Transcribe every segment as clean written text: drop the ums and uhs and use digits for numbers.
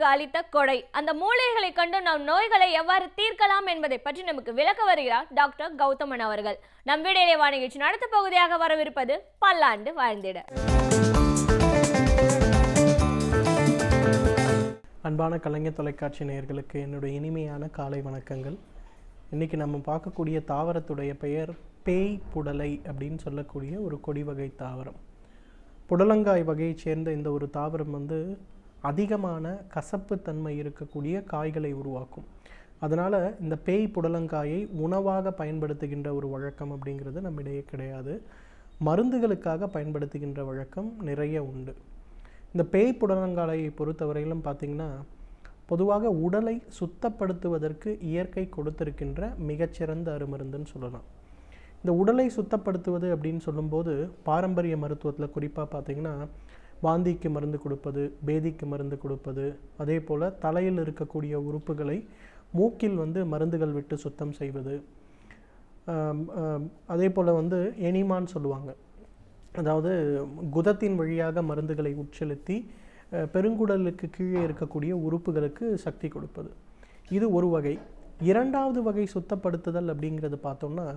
நமக்கு அளித்த கொடை. அந்த மூலிகைகளை கண்டு நம் நோய்களை எவ்வாறு தீர்க்கலாம் என்பதை பற்றி நமக்கு விளக்க வருகிறார் டாக்டர் கௌதமன் அவர்கள். நம் வீடியோலை நிகழ்ச்சி அடுத்த பகுதியாக வரவிருப்பது பல்லாண்டு வாழ்ந்திட. அன்பான கலைஞர் தொலைக்காட்சி நேயர்களுக்கு என்னுடைய இனிமையான காலை வணக்கங்கள். இன்றைக்கி நம்ம பார்க்கக்கூடிய தாவரத்துடைய பெயர் பேய் புடலை அப்படின்னு சொல்லக்கூடிய ஒரு கொடி வகை தாவரம். புடலங்காய் வகையைச் சேர்ந்த இந்த ஒரு தாவரம் அதிகமான கசப்பு தன்மை இருக்கக்கூடிய காய்களை உருவாக்கும். அதனால் இந்த பேய் புடலங்காயை உணவாக பயன்படுத்துகின்ற ஒரு வழக்கம் அப்படிங்கிறது நம்மிடையே கிடையாது. மருந்துகளுக்காக பயன்படுத்துகின்ற வழக்கம் நிறைய உண்டு. இந்த பேய் புடலங்காயை பொறுத்தவரையிலும் பார்த்திங்கன்னா, பொதுவாக உடலை சுத்தப்படுத்துவதற்கு இயற்கை கொடுத்திருக்கின்ற மிகச்சிறந்த அருமருந்துன்னு சொல்லலாம். இந்த உடலை சுத்தப்படுத்துவது அப்படின்னு சொல்லும்போது பாரம்பரிய மருத்துவத்தில் குறிப்பாக பார்த்திங்கன்னா வாந்திக்கு மருந்து கொடுப்பது, பேதிக்கு மருந்து கொடுப்பது, அதே போல் தலையில் இருக்கக்கூடிய உறுப்புகளை மூக்கில் மருந்துகள் விட்டு சுத்தம் செய்வது, அதே போல் எனிமான்னு சொல்லுவாங்க. அதாவது குதத்தின் வழியாக மருந்துகளை உட்செலுத்தி பெருங்குடலுக்கு கீழே இருக்கக்கூடிய உறுப்புகளுக்கு சக்தி கொடுப்பது, இது ஒரு வகை. இரண்டாவது வகை சுத்தப்படுத்துதல் அப்படிங்கிறது பார்த்தோம்னா,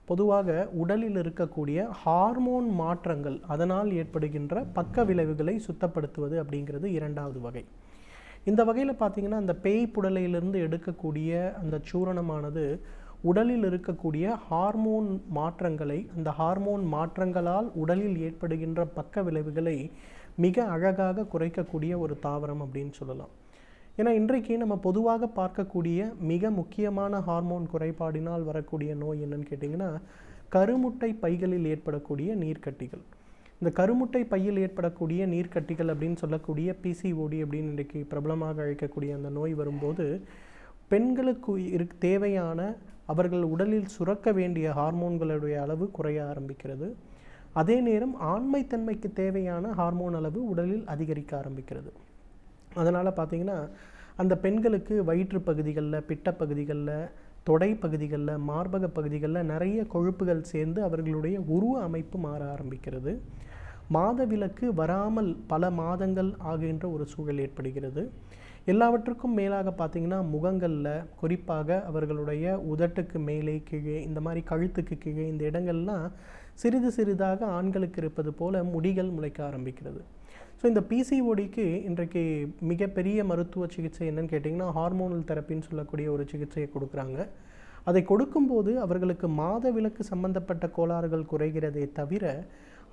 பொதுவாக உடலில் இருக்கக்கூடிய ஹார்மோன் மாற்றங்கள் அதனால் ஏற்படுகின்ற பக்க விளைவுகளை சுத்தப்படுத்துவது அப்படிங்கிறது இரண்டாவது வகை. இந்த வகையில் பார்த்திங்கன்னா, அந்த பேய் புடலையிலிருந்து எடுக்கக்கூடிய அந்த சூரணமானது உடலில் இருக்கக்கூடிய ஹார்மோன் மாற்றங்களை, அந்த ஹார்மோன் மாற்றங்களால் உடலில் ஏற்படுகின்ற பக்க விளைவுகளை மிக அழகாக குறைக்கக்கூடிய ஒரு தாவரம் அப்படின்னு சொல்லலாம். ஏன்னா இன்றைக்கு நம்ம பொதுவாக பார்க்கக்கூடிய மிக முக்கியமான ஹார்மோன் குறைபாடினால் வரக்கூடிய நோய் என்னன்னு கேட்டிங்கன்னா, கருமுட்டை பைகளில் ஏற்படக்கூடிய நீர்க்கட்டிகள். இந்த கருமுட்டை பையில் ஏற்படக்கூடிய நீர்க்கட்டிகள் அப்படின்னு சொல்லக்கூடிய பிசிஓடி அப்படின்னு இன்றைக்கு பிரபலமாக அழைக்கக்கூடிய அந்த நோய் வரும்போது பெண்களுக்கு தேவையான அவர்கள் உடலில் சுரக்க வேண்டிய ஹார்மோன்களுடைய அளவு குறைய ஆரம்பிக்கிறது. அதே நேரம் ஆண்மைத்தன்மைக்கு தேவையான ஹார்மோன் அளவு உடலில் அதிகரிக்க ஆரம்பிக்கிறது. அதனால் பார்த்திங்கன்னா, அந்த பெண்களுக்கு வயிற்று பகுதிகளில், பிட்ட பகுதிகளில், தொடை பகுதிகளில், மார்பக பகுதிகளில் நிறைய கொழுப்புகள் சேர்ந்து அவர்களுடைய உருவ அமைப்பு மாற ஆரம்பிக்கிறது. மாதவிலக்கு வராமல் பல மாதங்கள் ஆகின்ற ஒரு சூழல் ஏற்படுகிறது. எல்லாவற்றுக்கும் மேலாக பார்த்திங்கன்னா, முகங்களில் குறிப்பாக அவர்களுடைய உதட்டுக்கு மேலே கீழே, இந்த மாதிரி கழுத்துக்கு கீழே இந்த இடங்கள்லாம் சிறிது சிறிதாக ஆண்களுக்கு இருப்பது போல் முடிகள் முளைக்க ஆரம்பிக்கிறது. ஸோ இந்த பிசிஓடிக்கு இன்றைக்கு மிகப்பெரிய மருத்துவ சிகிச்சை என்னன்னு கேட்டிங்கன்னா, ஹார்மோனல் தெரப்பின்னு சொல்லக்கூடிய ஒரு சிகிச்சையை கொடுக்குறாங்க. அதை கொடுக்கும்போது அவர்களுக்கு மாதவிலக்கு சம்பந்தப்பட்ட கோளாறுகள் குறைகிறதே தவிர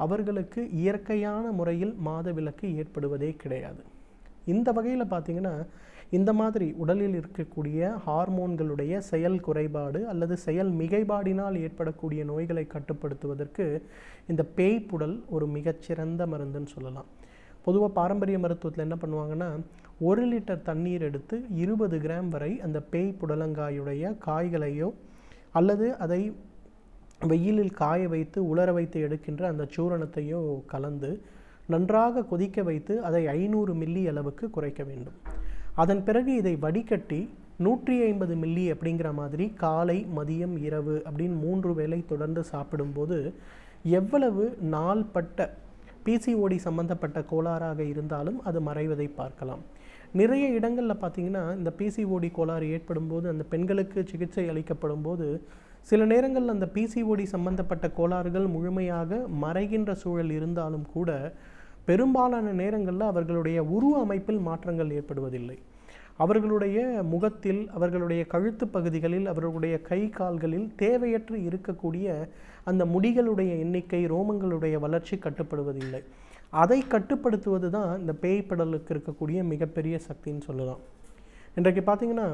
அவர்களுக்கு இயற்கையான முறையில் மாதவிலக்கு ஏற்படுவதே கிடையாது. இந்த வகையில் பார்த்திங்கன்னா, இந்த மாதிரி உடலில் இருக்கக்கூடிய ஹார்மோன்களுடைய செயல் குறைபாடு அல்லது செயல் மிகைப்பாடினால் ஏற்படக்கூடிய நோய்களை கட்டுப்படுத்துவதற்கு இந்த பேய் புடல் ஒரு மிகச்சிறந்த மருந்துன்னு சொல்லலாம். பொதுவாக பாரம்பரிய மருத்துவத்தில் என்ன பண்ணுவாங்கன்னா, 1 லிட்டர் தண்ணீர் எடுத்து 20 கிராம் வரை அந்த பேய் புடலங்காயுடைய காய்களையோ அல்லது அதை வெயிலில் காய வைத்து உலர வைத்து எடுக்கின்ற அந்த சூரணத்தையோ கலந்து நன்றாக கொதிக்க வைத்து அதை 500 மில்லி அளவுக்கு குறைக்க வேண்டும். அதன் பிறகு இதை வடிகட்டி 150 மில்லி அப்படிங்கிற மாதிரி காலை, மதியம், இரவு அப்படின்னு 3 வேளை தொடர்ந்து சாப்பிடும்போது எவ்வளவு நாள்பட்ட பிசிஓடி சம்பந்தப்பட்ட கோளாறாக இருந்தாலும் அது மறைவதை பார்க்கலாம். நிறைய இடங்களில் பார்த்திங்கன்னா, இந்த பிசிஓடி கோளாறு ஏற்படும் போது அந்த பெண்களுக்கு சிகிச்சை அளிக்கப்படும் போது சில நேரங்களில் அந்த பிசிஓடி சம்பந்தப்பட்ட கோளாறுகள் முழுமையாக மறைகின்ற சூழல் இருந்தாலும் கூட பெரும்பாலான நேரங்களில் அவர்களுடைய உருவ அமைப்பில் மாற்றங்கள் ஏற்படுவதில்லை. அவர்களுடைய முகத்தில், அவர்களுடைய கழுத்து பகுதிகளில், அவர்களுடைய கை கால்களில் தேவையற்று இருக்கக்கூடிய அந்த முடிகளுடைய எண்ணிக்கை, ரோமங்களுடைய வளர்ச்சி கட்டுப்படுவதில்லை. அதை கட்டுப்படுத்துவது தான் இந்த பேய்படலுக்கு இருக்கக்கூடிய மிகப்பெரிய சக்தின்னு சொல்லலாம். இன்றைக்கு பார்த்திங்கன்னா,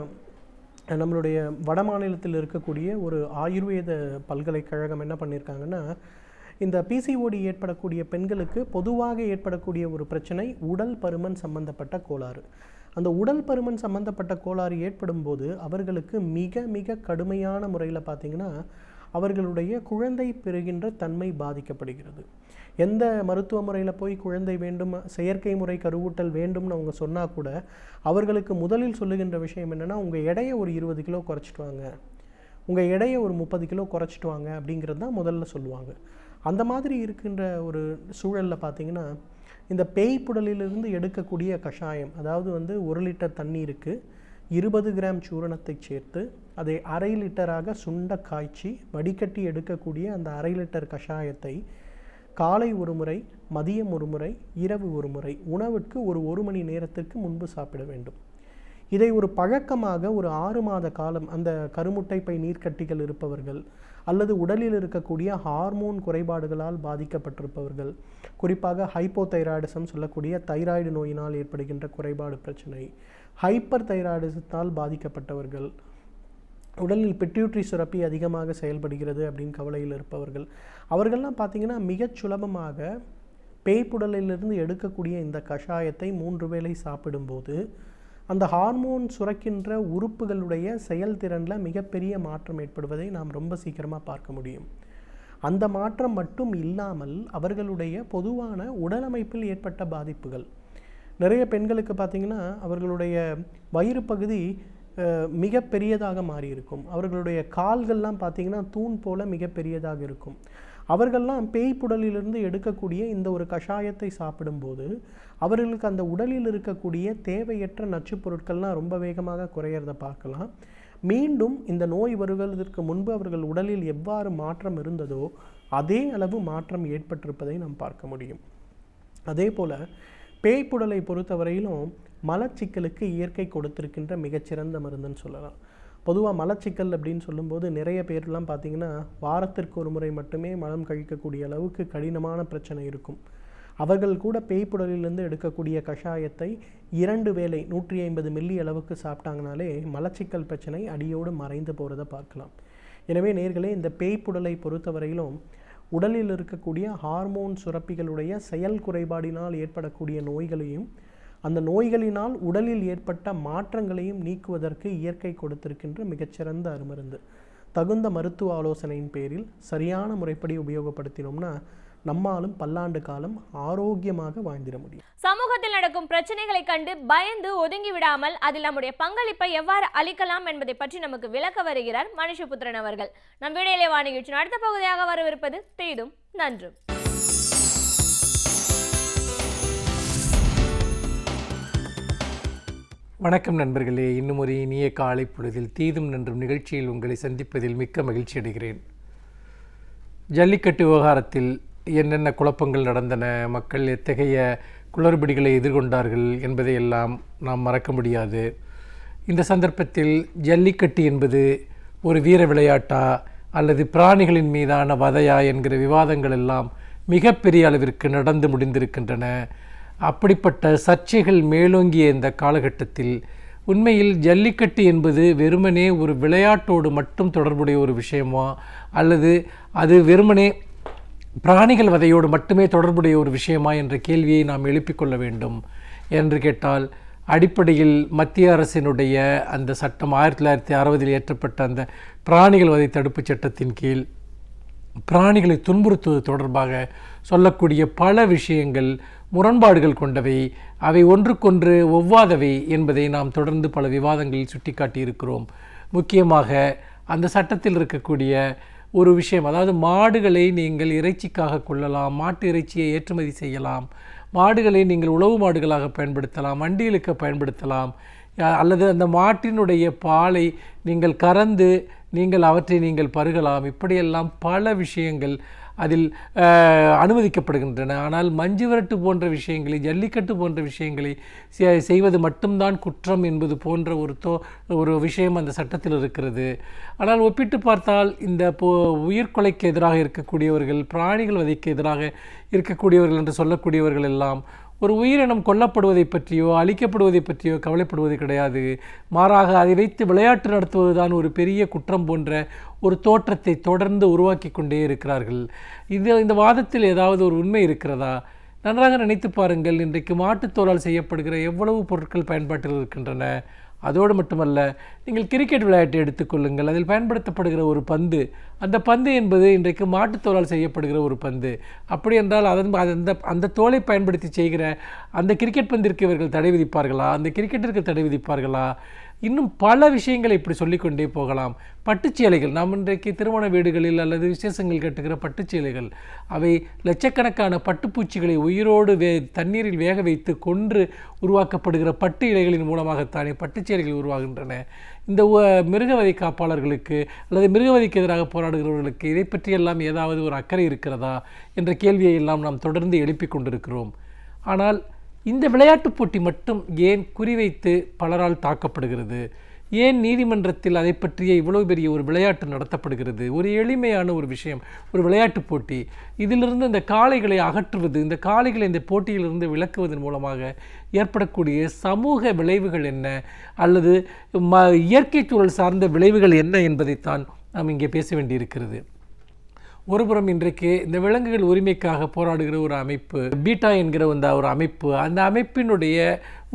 நம்மளுடைய வட மாநிலத்தில் இருக்கக்கூடிய ஒரு ஆயுர்வேத பல்கலைக்கழகம் என்ன பண்ணியிருக்காங்கன்னா, இந்த பிசிஓடி ஏற்படக்கூடிய பெண்களுக்கு பொதுவாக ஏற்படக்கூடிய ஒரு பிரச்சனை உடல் பருமன் சம்பந்தப்பட்ட கோளாறு. அந்த உடல் பருமன் சம்பந்தப்பட்ட கோளாறு ஏற்படும் போது அவர்களுக்கு மிக மிக கடுமையான முறையில் பார்த்திங்கன்னா அவர்களுடைய குழந்தை பெறுகின்ற தன்மை பாதிக்கப்படுகிறது. எந்த மருத்துவ முறையில் போய் குழந்தை வேண்டும், செயற்கை முறை கருவூட்டல் வேண்டும்னு அவங்க சொன்னால் கூட அவர்களுக்கு முதலில் சொல்லுகின்ற விஷயம் என்னென்னா, உங்கள் எடையை ஒரு 20 கிலோ குறைச்சிட்டு வாங்க, உங்கள் எடையை ஒரு 30 கிலோ குறைச்சிட்டு வாங்க அப்படிங்கிறது தான் முதல்ல சொல்லுவாங்க. அந்த மாதிரி இருக்கின்ற ஒரு சூழலில் பார்த்திங்கன்னா, இந்த பேய்ப்புடலிலிருந்து எடுக்கக்கூடிய கஷாயம், அதாவது வந்து 1 லிட்டர் தண்ணீருக்கு 20 கிராம் சூரணத்தை சேர்த்து அதை 1/2 லிட்டராக சுண்ட காய்ச்சி வடிகட்டி எடுக்கக்கூடிய அந்த 1/2 லிட்டர் கஷாயத்தை காலை ஒரு முறை, மதியம் ஒரு முறை, இரவு ஒரு முறை, உணவுக்கு ஒரு மணி நேரத்திற்கு முன்பு சாப்பிட வேண்டும். இதை ஒரு பழக்கமாக ஒரு 6 மாத காலம் அந்த கருமுட்டை பை நீர்க்கட்டிகள் இருப்பவர்கள் அல்லது உடலில் இருக்கக்கூடிய ஹார்மோன் குறைபாடுகளால் பாதிக்கப்பட்டிருப்பவர்கள், குறிப்பாக ஹைப்போதைராய்டிசம் சொல்லக்கூடிய தைராய்டு நோயினால் ஏற்படுகின்ற குறைபாடு பிரச்சனை, ஹைப்பர் தைராய்டிசத்தால் பாதிக்கப்பட்டவர்கள், உடலில் பிட்யூட்ரி சுரப்பி அதிகமாக செயல்படுகிறது அப்படின்னு கவலையில் இருப்பவர்கள், அவர்கள்லாம் பார்த்திங்கன்னா மிகச் சுலபமாக பேய்ப்புடலிலிருந்து எடுக்கக்கூடிய இந்த கஷாயத்தை 3 வேளை சாப்பிடும்போது அந்த ஹார்மோன் சுரக்கின்ற உறுப்புகளுடைய செயல்திறனில் மிகப்பெரிய மாற்றம் ஏற்படுவதை நாம் ரொம்ப சீக்கிரமாக பார்க்க முடியும். அந்த மாற்றம் மட்டும் இல்லாமல் அவர்களுடைய பொதுவான உடலமைப்பில் ஏற்பட்ட பாதிப்புகள், நிறைய பெண்களுக்கு பார்த்திங்கன்னா அவர்களுடைய வயிறு பகுதி மிக பெரியதாக மாறி இருக்கும். அவர்களுடைய கால்கள்லாம் பார்த்திங்கன்னா தூண் போல மிக பெரியதாக இருக்கும். அவர்கள்லாம் பேய்ப்புடலிலிருந்து எடுக்கக்கூடிய இந்த ஒரு கஷாயத்தை சாப்பிடும்போது அவர்களுக்கு அந்த உடலில் இருக்கக்கூடிய தேவையற்ற நச்சுப் பொருட்கள்லாம் ரொம்ப வேகமாக குறையிறத பார்க்கலாம். மீண்டும் இந்த நோய் வருவதற்கு முன்பு அவர்கள் உடலில் எவ்வாறு மாற்றம் இருந்ததோ அதே அளவு மாற்றம் ஏற்பட்டிருப்பதை நாம் பார்க்க முடியும். அதே போல் பேய்ப்புடலை பொறுத்தவரையிலும் மலச்சிக்கலுக்கு இயற்கை கொடுத்திருக்கின்ற மிகச்சிறந்த மருந்துன்னு சொல்லலாம். பொதுவாக மலச்சிக்கல் அப்படின்னு சொல்லும்போது நிறைய பேர்லாம் பார்த்திங்கன்னா வாரத்திற்கு ஒரு முறை மட்டுமே மலம் கழிக்கக்கூடிய அளவுக்கு கடினமான பிரச்சனை இருக்கும். அவர்கள் கூட பேய்ப்புடலிலிருந்து எடுக்கக்கூடிய கஷாயத்தை 2 வேளை 150 மில்லி அளவுக்கு சாப்பிட்டாங்கனாலே மலச்சிக்கல் பிரச்சனை அடியோடு மறைந்து போகிறத பார்க்கலாம். எனவே நேர்களே, இந்த பேய்ப்புடலை பொறுத்தவரையிலும் உடலில் இருக்கக்கூடிய ஹார்மோன் சுரப்பிகளுடைய செயல் குறைபாடினால் ஏற்படக்கூடிய நோய்களையும் அந்த நோய்களினால் உடலில் ஏற்பட்ட மாற்றங்களையும் நீக்குவதற்கு இயற்கை கொடுத்திருக்கின்ற மிகச்சிறந்த அருமருந்து. தகுந்த மருத்துவ ஆலோசனையின் பேரில் சரியான முறைப்படி உபயோகப்படுத்தினோம்னா நம்மாலும் பல்லாண்டு காலம் ஆரோக்கியமாக வாழ்ந்திட முடியும். சமூகத்தில் நடக்கும் பிரச்சனைகளை கண்டு பயந்து ஒதுங்கி விடாமல் அதில் நம்முடைய பங்களிப்பை எவ்வாறு அளிக்கலாம் என்பதை பற்றி நமக்கு விளக்க வருகிறார் மனுஷபுத்திரன் அவர்கள். நம் வீடியோலே வாணிகிச்சு அடுத்த பகுதியாக வரவிருப்பது தீதும் நன்றும். வணக்கம் நண்பர்களே, இன்னும் ஒரு இனிய காலை பொழுதில் தீதும் நன்றும் நிகழ்ச்சியில் உங்களை சந்திப்பதில் மிக்க மகிழ்ச்சி அடைகிறேன். ஜல்லிக்கட்டு விவகாரத்தில் என்னென்ன குழப்பங்கள் நடந்தன, மக்கள் எத்தகைய குளறுபடிகளை எதிர்கொண்டார்கள் என்பதையெல்லாம் நாம் மறக்க முடியாது. இந்த சந்தர்ப்பத்தில் ஜல்லிக்கட்டு என்பது ஒரு வீர விளையாட்டா அல்லது பிராணிகளின் மீதான வதையா என்கிற விவாதங்கள் எல்லாம் மிகப்பெரிய அளவிற்கு நடந்து முடிந்திருக்கின்றன. அப்படிப்பட்ட சர்ச்சைகள் மேலோங்கிய இந்த காலகட்டத்தில் உண்மையில் ஜல்லிக்கட்டு என்பது வெறுமனே ஒரு விளையாட்டோடு மட்டும் தொடர்புடைய ஒரு விஷயமா அல்லது அது வெறுமனே பிராணிகள் வதையோடு மட்டுமே தொடர்புடைய ஒரு விஷயமா என்ற கேள்வியை நாம் எழுப்பிக்கொள்ள வேண்டும். என்று கேட்டால், அடிப்படையில் மத்திய அரசினுடைய அந்த சட்டம் 1960 ஏற்றப்பட்ட அந்த பிராணிகள் வதை தடுப்பு சட்டத்தின் கீழ் பிராணிகளை துன்புறுத்துவது தொடர்பாக சொல்லக்கூடிய பல விஷயங்கள் முரண்பாடுகள் கொண்டவை, அவை ஒன்றுக்கொன்று ஒவ்வாதவை என்பதை நாம் தொடர்ந்து பல விவாதங்களில் சுட்டிக்காட்டியிருக்கிறோம். முக்கியமாக அந்த சட்டத்தில் இருக்கக்கூடிய ஒரு விஷயம், அதாவது மாடுகளை நீங்கள் இறைச்சிக்காக கொள்ளலாம், மாட்டு இறைச்சியை ஏற்றுமதி செய்யலாம், மாடுகளை நீங்கள் உழவு மாடுகளாக பயன்படுத்தலாம், மண்டிகளுக்கு பயன்படுத்தலாம், அல்லது அந்த மாட்டினுடைய பாலை நீங்கள் கறந்து நீங்கள் அவற்றை நீங்கள் பருகலாம். இப்படியெல்லாம் பல விஷயங்கள் அதில் அனுமதிக்கப்படுகின்றன. ஆனால் மஞ்சு விரட்டு போன்ற விஷயங்களை, ஜல்லிக்கட்டு போன்ற விஷயங்களை செய்வது மட்டும்தான் குற்றம் என்பது போன்ற ஒரு விஷயம் அந்த சட்டத்தில் இருக்கிறது. ஆனால் ஒப்பிட்டு பார்த்தால் இந்த உயிர்கொலைக்கு எதிராக இருக்கக்கூடியவர்கள், பிராணிகள் வதைக்கு எதிராக இருக்கக்கூடியவர்கள் என்று சொல்லக்கூடியவர்கள் எல்லாம் ஒரு உயிரினம் கொல்லப்படுவதை பற்றியோ அழிக்கப்படுவதை பற்றியோ கவலைப்படுவது கிடையாது. மாறாக அதை வைத்து விளையாட்டு நடத்துவதுதான் ஒரு பெரிய குற்றம் போன்ற ஒரு தோற்றத்தை தொடர்ந்து உருவாக்கி கொண்டே இருக்கிறார்கள். இந்த வாதத்தில் ஏதாவது ஒரு உண்மை இருக்கிறதா? நன்றாக நினைத்து பாருங்கள். இன்றைக்கு மாட்டுத்தோலால் செய்யப்படுகிற எவ்வளவு பொருட்கள் பயன்பாட்டில் இருக்கின்றன. அதோடு மட்டுமல்ல, நீங்கள் கிரிக்கெட் விளையாட்டை எடுத்துக்கொள்ளுங்கள். அதில் பயன்படுத்தப்படுகிற ஒரு பந்து, அந்த பந்து என்பது இன்றைக்கு மாட்டுத்தோலால் செய்யப்படுகிற ஒரு பந்து. அப்படி என்றால் அந்த தோலை பயன்படுத்தி செய்கிற அந்த கிரிக்கெட் பந்திற்கு இவர்கள் தடை விதிப்பார்களா? அந்த கிரிக்கெட்டிற்கு தடை விதிப்பார்களா? இன்னும் பல விஷயங்களை இப்படி சொல்லிக்கொண்டே போகலாம். பட்டுச்சேலைகள், நாம் இன்றைக்கு திருமண வீடுகளில் அல்லது விசேஷங்கள் கட்டுகிற பட்டுச்சேலைகள், அவை லட்சக்கணக்கான பட்டுப்பூச்சிகளை உயிரோடு தண்ணீரில் வேக வைத்து கொன்று உருவாக்கப்படுகிற பட்டு இலைகளின் மூலமாகத்தானே பட்டுச்சேலைகள் உருவாகின்றன. இந்த மிருகவதை காப்பாளர்களுக்கு அல்லது மிருகவதைக்கு எதிராக போராடுகிறவர்களுக்கு இதை பற்றியெல்லாம் ஏதாவது ஒரு அக்கறை இருக்கிறதா என்ற கேள்வியை எல்லாம் நாம் தொடர்ந்து எழுப்பிக் கொண்டிருக்கிறோம். ஆனால் இந்த விளையாட்டுப் போட்டி மட்டும் ஏன் குறிவைத்து பலரால் தாக்கப்படுகிறது? ஏன் நீதிமன்றத்தில் அதை பற்றிய இவ்வளவு பெரிய ஒரு விளையாட்டு நடத்தப்படுகிறது? ஒரு எளிமையான ஒரு விஷயம், ஒரு விளையாட்டுப் போட்டி. இதிலிருந்து இந்த காளைகளை அகற்றுவது, இந்த காளைகளை இந்த போட்டியிலிருந்து விலக்குவதன் மூலமாக ஏற்படக்கூடிய சமூக விளைவுகள் என்ன, அல்லது இயற்கை சூழல் சார்ந்த விளைவுகள் என்ன என்பதைத்தான் நாம் இங்கே பேச வேண்டியிருக்கிறது. ஒருபுறம் இன்றைக்கு இந்த விலங்குகள் உரிமைக்காக போராடுகிற ஒரு அமைப்பு பீட்டா என்கிற ஒரு அமைப்பு, அந்த அமைப்பினுடைய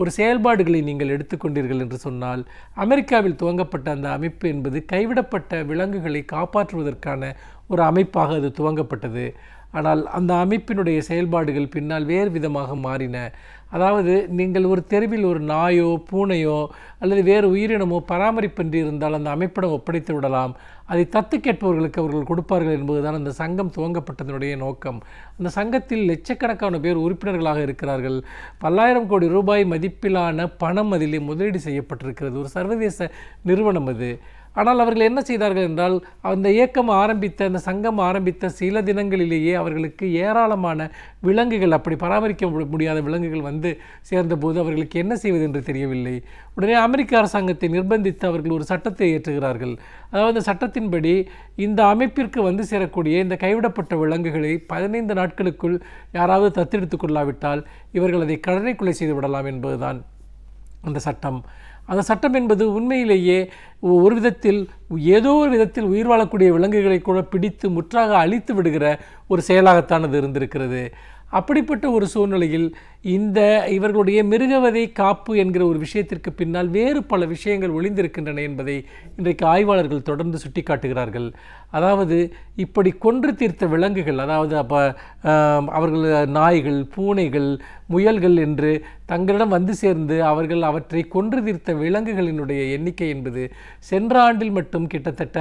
ஒரு செயல்பாடுகளை நீங்கள் எடுத்துக்கொண்டீர்கள் என்று சொன்னால், அமெரிக்காவில் துவங்கப்பட்ட அந்த அமைப்பு என்பது கைவிடப்பட்ட விலங்குகளை காப்பாற்றுவதற்கான ஒரு அமைப்பாக அது துவங்கப்பட்டது. ஆனால் அந்த அமைப்பினுடைய செயல்பாடுகள் பின்னால் வேறு விதமாக மாறின. அதாவது நீங்கள் ஒரு தெருவில் ஒரு நாயோ பூனையோ அல்லது வேறு உயிரினமோ பராமரிப்பின்றி இருந்தால் அந்த அமைப்பிடம் ஒப்படைத்து விடலாம், அதை தத்து கேட்பவர்களுக்கு அவர்கள் கொடுப்பார்கள் என்பதுதான் அந்த சங்கம் துவங்கப்பட்டதனுடைய நோக்கம். அந்த சங்கத்தில் லட்சக்கணக்கான பேர் உறுப்பினர்களாக இருக்கிறார்கள். பல்லாயிரம் கோடி ரூபாய் மதிப்பிலான பணம் அதிலே முதலீடு செய்யப்பட்டிருக்கிறது. ஒரு சர்வதேச நிறுவனம் அது. ஆனால் அவர்கள் என்ன செய்தார்கள் என்றால், அந்த இயக்கம் அந்த சங்கம் ஆரம்பித்த சில தினங்களிலேயே அவர்களுக்கு ஏராளமான விலங்குகள், அப்படி பராமரிக்க முடியாத விலங்குகள் வந்து சேர்ந்தபோது அவர்களுக்கு என்ன செய்வது என்று தெரியவில்லை. உடனே அமெரிக்க அரசாங்கத்தை நிர்பந்தித்து அவர்கள் ஒரு சட்டத்தை இயற்றுகிறார்கள். அதாவது சட்டத்தின்படி இந்த அமைப்பிற்கு வந்து சேரக்கூடிய இந்த கைவிடப்பட்ட விலங்குகளை 15 நாட்களுக்குள் யாராவது தத்தெடுத்து கொள்ளாவிட்டால் இவர்கள் அதை கடனை கொலை செய்து விடலாம் என்பதுதான் அந்த சட்டம். அந்த சட்டம் என்பது உண்மையிலேயே ஒரு விதத்தில் ஏதோ ஒரு விதத்தில் உயிர் வாழக்கூடிய விலங்குகளை கூட பிடித்து முற்றாக அழித்து விடுகிற ஒரு செயலாகத்தான் அது இருந்திருக்கிறது. அப்படிப்பட்ட ஒரு சூழ்நிலையில் இவர்களுடைய மிருகவதை காப்பு என்கிற ஒரு விஷயத்திற்கு பின்னால் வேறு பல விஷயங்கள் ஒளிந்திருக்கின்றன என்பதை இன்றைக்கு ஆய்வாளர்கள் தொடர்ந்து சுட்டிக்காட்டுகிறார்கள். அதாவது இப்படி கொன்று தீர்த்த விலங்குகள், அதாவது அவர்கள் நாய்கள், பூனைகள், முயல்கள் என்று தங்களிடம் வந்து சேர்ந்து அவர்கள் அவற்றை கொன்று தீர்த்த விலங்குகளினுடைய எண்ணிக்கை என்பது சென்ற ஆண்டில் மட்டும் கிட்டத்தட்ட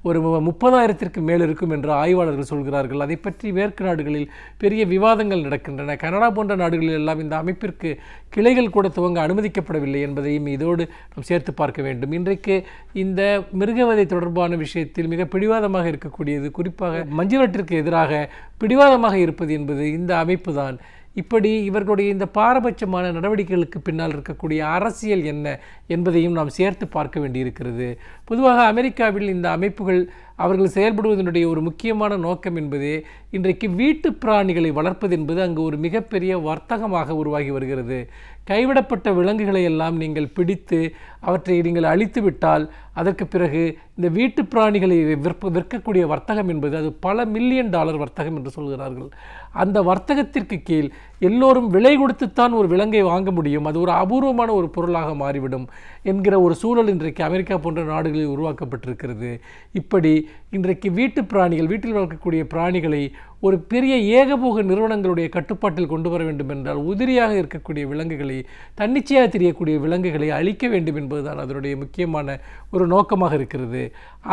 ஒரு 30,000ற்கு மேல் இருக்கும் என்று ஆய்வாளர்கள் சொல்கிறார்கள். அதை பற்றி மேற்கு நாடுகளில் பெரிய விவாதங்கள் நடக்கின்றன. கனடா போன்ற நாடுகளில் எல்லாம் இந்த அமைப்பிற்கு கிளைகள் கூட துவங்க அனுமதிக்கப்படவில்லை என்பதையும் இதோடு நாம் சேர்த்து பார்க்க வேண்டும். இன்றைக்கு இந்த மிருகவதை தொடர்பான விஷயத்தில் மிக பிடிவாதமாக இருக்கக்கூடியது, குறிப்பாக மஞ்சுரட்டிற்கு எதிராக பிடிவாதமாக இருப்பது என்பது இந்த அமைப்பு தான். இப்படி இவர்களுடைய இந்த பாரபட்சமான நடவடிக்கைகளுக்கு பின்னால் இருக்கக்கூடிய அரசியல் என்ன என்பதையும் நாம் சேர்த்து பார்க்க வேண்டியிருக்கிறது. பொதுவாக அமெரிக்காவில் இந்த அமைப்புகள் அவர்கள் செயல்படுவதனுடைய ஒரு முக்கியமான நோக்கம் என்பதே இன்றைக்கு வீட்டு பிராணிகளை வளர்ப்பது என்பது அங்கு ஒரு மிகப்பெரிய வர்த்தகமாக உருவாகி வருகிறது. கைவிடப்பட்ட விலங்குகளை எல்லாம் நீங்கள் பிடித்து அவற்றை நீங்கள் அழித்து விட்டால் அதற்கு பிறகு இந்த வீட்டு பிராணிகளை விற்கக்கூடிய வர்த்தகம் என்பது அது பல $1,000,000 வர்த்தகம் என்று சொல்கிறார்கள். அந்த வர்த்தகத்திற்கு கீழ் எல்லோரும் விலை கொடுத்துத்தான் ஒரு விலங்கை வாங்க முடியும், அது ஒரு அபூர்வமான ஒரு பொருளாக மாறிவிடும் என்கிற ஒரு சூழல் இன்றைக்கு அமெரிக்கா போன்ற நாடுகளில் உருவாக்கப்பட்டிருக்கிறது. இப்படி இன்றைக்கு வீட்டில் வளர்க்கக்கூடிய பிராணிகளை ஒரு பெரிய ஏகபோக நிறுவனங்களுடைய கட்டுப்பாட்டில் கொண்டு வர வேண்டும் என்றால் உதிரியாக இருக்கக்கூடிய விலங்குகளை, தன்னிச்சையாக தெரியக்கூடிய விலங்குகளை அழிக்க வேண்டும் என்பதுதான் அதனுடைய முக்கியமான ஒரு நோக்கமாக இருக்கிறது.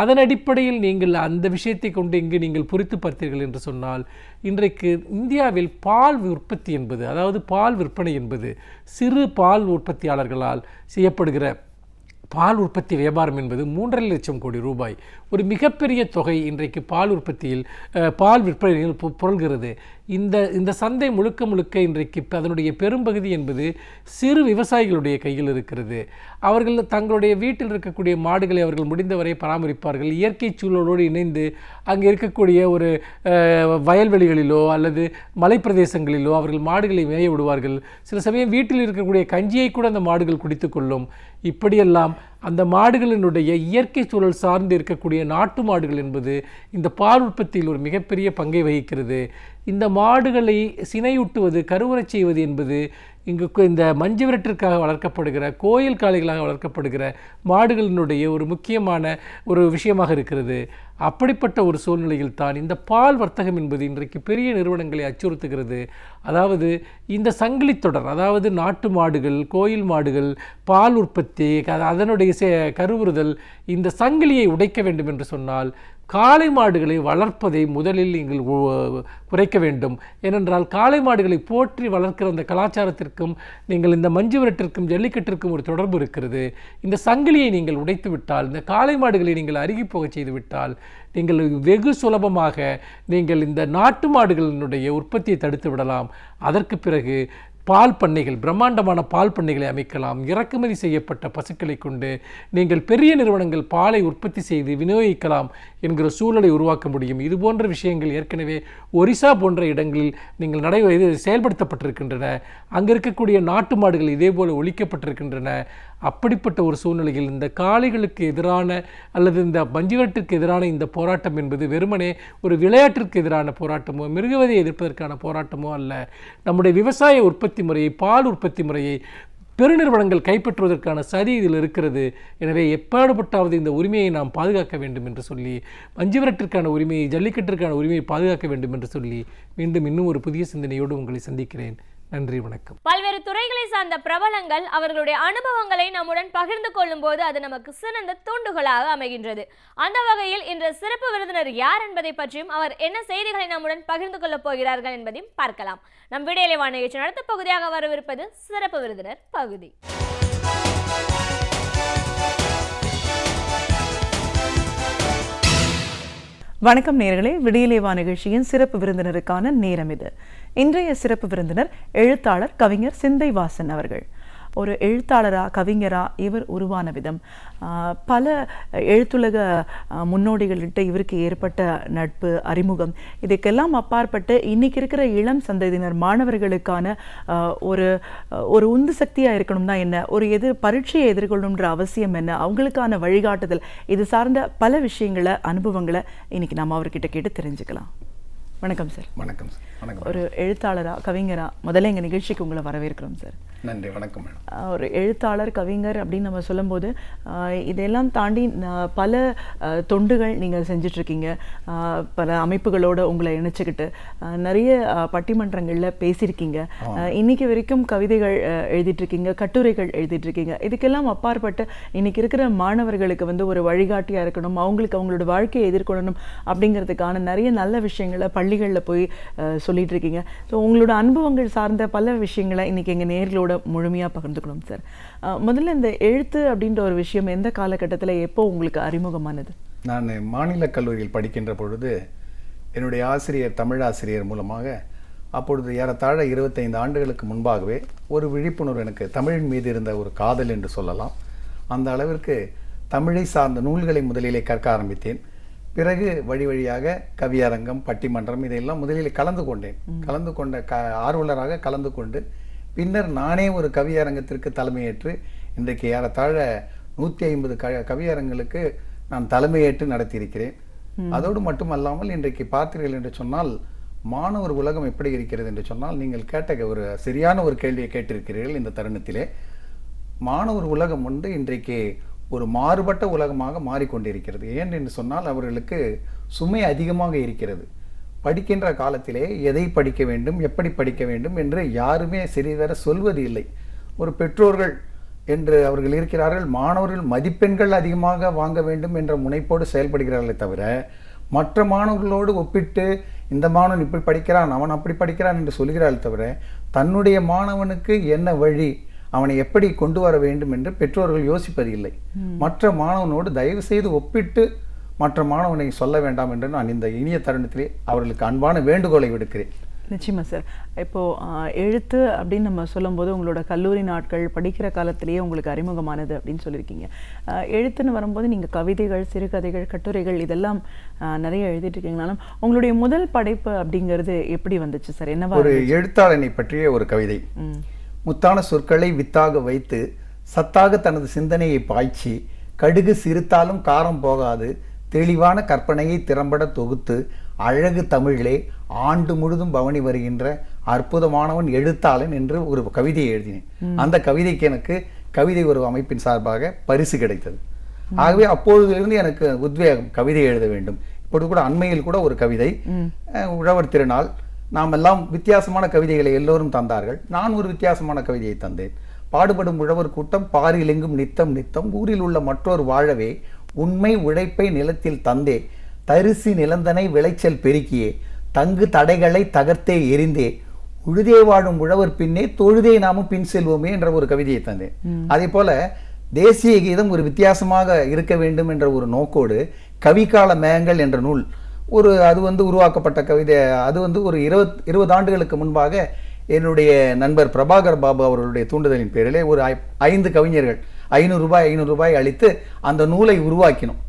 அதன் அடிப்படையில் நீங்கள் அந்த விஷயத்தை கொண்டு இங்கு நீங்கள் பொறித்து பார்த்தீர்கள் என்று சொன்னால், இன்றைக்கு இந்தியாவில் பால் உற்பத்தி என்பது, அதாவது பால் விற்பனை என்பது சிறு பால் உற்பத்தியாளர்களால் செய்யப்படுகிற பால் உற்பத்தி வியாபாரம் என்பது 3.5 லட்சம் கோடி ரூபாய், ஒரு மிகப்பெரிய தொகை இன்றைக்கு பால் உற்பத்தியில் பால் விற்பனையில் புரள்கிறது. இந்த சந்தை முழுக்க இன்றைக்கு அதனுடைய பெரும்பகுதி என்பது சிறு விவசாயிகளுடைய கையில் இருக்கிறது. அவர்கள் தங்களுடைய வீட்டில் இருக்கக்கூடிய மாடுகளை அவர்கள் முடிந்தவரை பராமரிப்பார்கள். இயற்கை சூழலோடு இணைந்து அங்கே இருக்கக்கூடிய ஒரு வயல்வெளிகளிலோ அல்லது மலைப்பிரதேசங்களிலோ அவர்கள் மாடுகளை மேய விடுவார்கள். சில சமயம் வீட்டில் இருக்கக்கூடிய கஞ்சியை கூட அந்த மாடுகள் குடித்து கொள்ளும். இப்படியெல்லாம் அந்த மாடுகளினுடைய இயற்கை சூழல் சார்ந்து இருக்கக்கூடிய நாட்டு மாடுகள் என்பது இந்த பால் உற்பத்தியில் ஒரு மிகப்பெரிய பங்கை வகிக்கிறது. இந்த மாடுகளை சினையூட்டுவது, கருவுறச் செய்வது என்பது இந்த மஞ்சு விரட்டிற்காக வளர்க்கப்படுகிற கோயில் காளைகளாக வளர்க்கப்படுகிற மாடுகளினுடைய ஒரு முக்கியமான ஒரு விஷயமாக இருக்கிறது. அப்படிப்பட்ட ஒரு சூழ்நிலையில் தான் இந்த பால் வர்த்தகம் என்பது இன்றைக்கு பெரிய நிறுவனங்களை அச்சுறுத்துகிறது. அதாவது இந்த சங்கிலி தொடர், அதாவது நாட்டு மாடுகள், கோயில் மாடுகள், பால் உற்பத்தி, அதனுடைய கருவுறுதல், இந்த சங்கிலியை உடைக்க வேண்டும் என்று சொன்னால் காளை மாடுகளை வளர்ப்பதை முதலில் நீங்கள் குறைக்க வேண்டும். ஏனென்றால் காளை மாடுகளை போற்றி வளர்க்கிற அந்த கலாச்சாரத்திற்கும் நீங்கள் இந்த மஞ்சு விரட்டிற்கும் ஜல்லிக்கட்டிற்கும் ஒரு தொடர்பு இருக்கிறது. இந்த சங்கிலியை நீங்கள் உடைத்து விட்டால், இந்த காளை மாடுகளை நீங்கள் அருகி போக செய்து விட்டால், நீங்கள் வெகு சுலபமாக நீங்கள் இந்த நாட்டு மாடுகளினுடைய உற்பத்தியை தடுத்து விடலாம். அதற்கு பிறகு பால் பண்ணைகள், பிரம்மாண்டமான பால் பண்ணைகளை அமைக்கலாம். இறக்குமதி செய்யப்பட்ட பசுக்களை கொண்டு நீங்கள் பெரிய நிறுவனங்கள் பாலை உற்பத்தி செய்து விநியோகிக்கலாம் என்கிற சூழலை உருவாக்க முடியும். இது போன்ற விஷயங்கள் ஏற்கனவே ஒரிசா போன்ற இடங்களில் நீங்கள் செயல்படுத்தப்பட்டிருக்கின்றன. அங்கே இருக்கக்கூடிய நாட்டு மாடுகள் இதே போல ஒழிக்கப்பட்டிருக்கின்றன. அப்படிப்பட்ட ஒரு சூழ்நிலையில் இந்த காளைகளுக்கு எதிரான அல்லது இந்த மஞ்சுவிரட்டிற்கு எதிரான இந்த போராட்டம் என்பது வெறுமனே ஒரு விளையாட்டிற்கு எதிரான போராட்டமோ மிருகவதை எதிர்ப்பதற்கான போராட்டமோ அல்ல. நம்முடைய விவசாய உற்பத்தி முறையை, பால் உற்பத்தி முறையை பெருநிறுவனங்கள் கைப்பற்றுவதற்கான சதி இதில் இருக்கிறது. எனவே எப்பாடுபட்டாவது இந்த உரிமையை நாம் பாதுகாக்க வேண்டும் என்று சொல்லி, மஞ்சுவிரட்டிற்கான உரிமையை, ஜல்லிக்கட்டிற்கான உரிமையை பாதுகாக்க வேண்டும் என்று சொல்லி மீண்டும் இன்னும் ஒரு புதிய சிந்தனையோடு உங்களை சந்திக்கிறேன். நன்றி, வணக்கம். பல்வேறு துறைகளை சார்ந்த பிரபலங்கள் அவர்களுடைய அனுபவங்களை நம்முடன் பகிர்ந்து கொள்ளும் போது அது நமக்கு சிறந்த தூண்டுகளாக அமைகின்றது. அந்த வகையில் இன்று சிறப்பு விருந்தினர் யார் என்பதை பற்றியும் அவர் என்ன செய்திகளை நம்முடன் பகிர்ந்து கொள்ளப் போகிறார்கள் என்பதையும் பார்க்கலாம். நம் விடியலை வான நிகழ்ச்சி அடுத்த பகுதியாக வரவிருப்பது சிறப்பு விருந்தினர் பகுதி. வணக்கம் நேயர்களே, விடியலேவா நிகழ்ச்சியின் சிறப்பு விருந்தினருக்கான நேரம் இது. இன்றைய சிறப்பு விருந்தினர் எழுத்தாளர் கவிஞர் சிந்தை வாசன் அவர்கள். ஒரு எழுத்தாளரா, கவிஞரா இவர் உருவான விதம், பல எழுத்துலக முன்னோடிகள்கிட்ட இவருக்கு ஏற்பட்ட நட்பு, அறிமுகம், இதுக்கெல்லாம் அப்பாற்பட்டு இன்னைக்கு இருக்கிற இளம் சந்ததியினர் மாணவர்களுக்கான ஒரு உந்து சக்தியாக இருக்கணும்னா என்ன, ஒரு பரீட்சையை எதிர்கொள்ளணுன்ற அவசியம் என்ன, அவங்களுக்கான வழிகாட்டுதல், இது சார்ந்த பல விஷயங்களை, அனுபவங்களை இன்னைக்கு நாம் அவர்கிட்ட கேட்டு தெரிஞ்சுக்கலாம். வணக்கம் சார். வணக்கம் சார். வணக்கம். ஒரு எழுத்தாளரா, கவிஞரா முதல்ல எங்கள் நிகழ்ச்சிக்கு உங்களை வரவேற்கிறோம் சார். நன்றி. வணக்கம் மேடம். ஒரு எழுத்தாளர், கவிஞர் அப்படின்னு நம்ம சொல்லும்போது இதெல்லாம் தாண்டி பல தொண்டுகள் நீங்கள் செஞ்சிட்ருக்கீங்க. பல அமைப்புகளோடு உங்களை இணைச்சிக்கிட்டு நிறைய பட்டிமன்றங்களில் பேசியிருக்கீங்க. இன்னைக்கு வரைக்கும் கவிதைகள் எழுதிட்டுருக்கீங்க, கட்டுரைகள் எழுதிட்டுருக்கீங்க. இதுக்கெல்லாம் அப்பாற்பட்டு இன்னைக்கு இருக்கிற மாணவர்களுக்கு ஒரு வழிகாட்டியாக இருக்கணும், அவங்களோட வாழ்க்கையை எதிர்கொள்ளணும் அப்படிங்கிறதுக்கான நிறைய நல்ல விஷயங்களை பள்ளிகளில் போய் சொல்லிட்டு இருக்கீங்க. ஸோ உங்களோட அனுபவங்கள் சார்ந்த பல விஷயங்களை இன்னைக்கு எங்கள் நேர்களோட முழுமையாக பகிர்ந்துக்கணும் சார். முதல்ல இந்த எழுத்து அப்படின்ற ஒரு விஷயம் எந்த காலகட்டத்தில் எப்போ உங்களுக்கு அறிமுகமானது? நான் மாநில கல்லூரியில் படிக்கின்ற பொழுது என்னுடைய ஆசிரியர், தமிழ் ஆசிரியர் மூலமாக அப்பொழுது ஏறத்தாழ 25 ஆண்டுகளுக்கு முன்பாகவே ஒரு விழிப்புணர்வு, எனக்கு தமிழின் மீது இருந்த ஒரு காதல் என்று சொல்லலாம். அந்த அளவிற்கு தமிழை சார்ந்த நூல்களை முதலிலே கற்க ஆரம்பித்தேன். பிறகு வழியாக கவியரங்கம், பட்டிமன்றம் இதையெல்லாம் முதலில் கலந்து கொண்ட ஆர்வலராக கலந்து கொண்டு பின்னர் நானே ஒரு கவியரங்கத்திற்கு தலைமையேற்று இன்றைக்கு ஏறத்தாழ 150 கவியரங்களுக்கு நான் தலைமையேற்று நடத்தியிருக்கிறேன். அதோடு மட்டுமல்லாமல் இன்றைக்கு பார்த்தீர்கள் என்று சொன்னால் மாணவர் உலகம் எப்படி இருக்கிறது என்று சொன்னால், நீங்கள் கேட்ட ஒரு சரியான ஒரு கேள்வியை கேட்டிருக்கிறீர்கள். இந்த தருணத்திலே மாணவர் உலகம் இன்றைக்கு ஒரு மாறுபட்ட உலகமாக மாறிக்கொண்டிருக்கிறது. ஏன் என்று சொன்னால் அவர்களுக்கு சுமை அதிகமாக இருக்கிறது. படிக்கின்ற காலத்திலே எதை படிக்க வேண்டும், எப்படி படிக்க வேண்டும் என்று யாருமே சிறிதர சொல்வது இல்லை. ஒரு பெற்றோர்கள் என்று அவர்கள் இருக்கிறார்கள். மாணவர்கள் மதிப்பெண்கள் அதிகமாக வாங்க வேண்டும் என்ற முனைப்போடு செயல்படுகிறார்களே தவிர, மற்ற மாணவர்களோடு ஒப்பிட்டு இந்த மாணவன் இப்படி படிக்கிறான், அவன் அப்படி படிக்கிறான் என்று சொல்கிறார்கள் தவிர, தன்னுடைய மாணவனுக்கு என்ன வழி, அவனை எப்படி கொண்டு வர வேண்டும் என்று பெற்றோர்கள் யோசிப்பது இல்லை. மற்ற மாணவனோடு தயவு செய்து ஒப்பிட்டு மற்ற மாணவனை சொல்ல வேண்டாம் என்று நான் இந்த இனிய தருணத்திலே அவர்களுக்கு அன்பான வேண்டுகோளை விடுக்கிறேன். நிச்சயமா சார். இப்போது எழுத்து அப்படின்னு நம்ம சொல்லும்போது உங்களோட கல்லூரி நாட்கள், படிக்கிற காலத்திலேயே உங்களுக்கு அறிமுகமானது அப்படின்னு சொல்லியிருக்கீங்க. எழுத்துன்னு வரும்போது நீங்கள் கவிதைகள், சிறுகதைகள், கட்டுரைகள் இதெல்லாம் நிறைய எழுதிட்டு இருக்கீங்கனாலும் உங்களுடைய முதல் படைப்பு அப்படிங்கிறது எப்படி வந்துச்சு சார்? என்னவா? ஒரு எழுத்தாளனை பற்றிய ஒரு கவிதை. முத்தான சொற்களை வித்தாக வைத்து சத்தாக தனது சிந்தனையை பாய்ச்சி கடுகு சிரித்தாலும் காரம் போகாது தெளிவான கற்பனையை திறம்பட தொகுத்து அழகு தமிழிலே ஆண்டு முழுதும் பவனி வருகின்ற அற்புதமானவன் எழுத்தாளன் என்று ஒரு கவிதையை எழுதினேன். அந்த கவிதைக்கு எனக்கு கவிதை ஒரு அமைப்பின் சார்பாக பரிசு கிடைத்தது. ஆகவே அப்பொழுதிலிருந்து எனக்கு உத்வேகம், கவிதை எழுத வேண்டும். இப்பொழுது கூட அண்மையில் கூட ஒரு கவிதை, உழவர் திருநாள், நாம் எல்லாம் வித்தியாசமான கவிதைகளை எல்லோரும் தந்தார்கள், நான் ஒரு வித்தியாசமான கவிதையை தந்தேன். பாடுபடும் உழவர் கூட்டம் பாரிலெங்கும் நித்தம் நித்தம், ஊரில் உள்ள மற்றொரு வாழவே உண்மை உழைப்பை நிலத்தில் தந்தே, தரிசி நிலந்தனை விளைச்சல் பெருக்கியே, தங்கு தடைகளை தகர்த்தே எரிந்தே, உழுதே வாழும் உழவர் பின்னே தொழுதே நாமும் பின் செல்வோமே என்ற ஒரு கவிதையை தந்தேன். அதே போல தேசிய கீதம் ஒரு வித்தியாசமாக இருக்க வேண்டும் என்ற ஒரு நோக்கோடு கவிகால மேகங்கள் என்ற நூல் அது உருவாக்கப்பட்ட கவிதை. அது ஒரு 20 ஆண்டுகளுக்கு முன்பாக என்னுடைய நண்பர் பிரபாகர் பாபு அவர்களுடைய தூண்டுதலின் பேரிலே ஒரு 5 கவிஞர்கள் 500 ரூபாய் அளித்து அந்த நூலை உருவாக்கினோம்.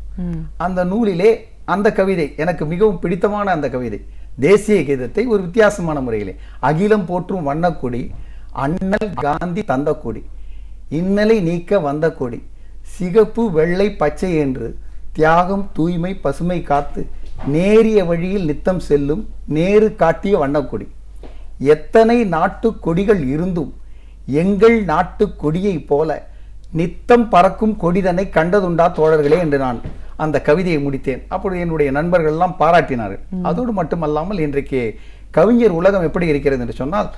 அந்த நூலிலே அந்த கவிதை எனக்கு மிகவும் பிடித்தமான அந்த கவிதை, தேசிய கீதத்தை ஒரு வித்தியாசமான முறையிலே, அகிலம் போற்றும் வண்ணக்கொடி அண்ணல் காந்தி தந்த கொடி, இன்னலை நீக்க வந்த கொடி, சிகப்பு வெள்ளை பச்சை என்று தியாகம் தூய்மை பசுமை காத்து நேரிய வழியில் நித்தம் செல்லும் நேரு காட்டிய வண்ணக்கொடி, எத்தனை நாட்டு கொடிகள் இருந்தும் எங்கள் நாட்டு கொடியை போல நித்தம் பறக்கும் கொடிதனை கண்டதுண்டா தோழர்களே என்று நான் அந்த கவிதையை முடித்தேன். அப்பொழுது என்னுடைய நண்பர்கள் எல்லாம் பாராட்டினார்கள். அதோடு மட்டுமல்லாமல் இன்றைக்கு கவிஞர் உலகம் எப்படி இருக்கிறது என்று சொன்னால்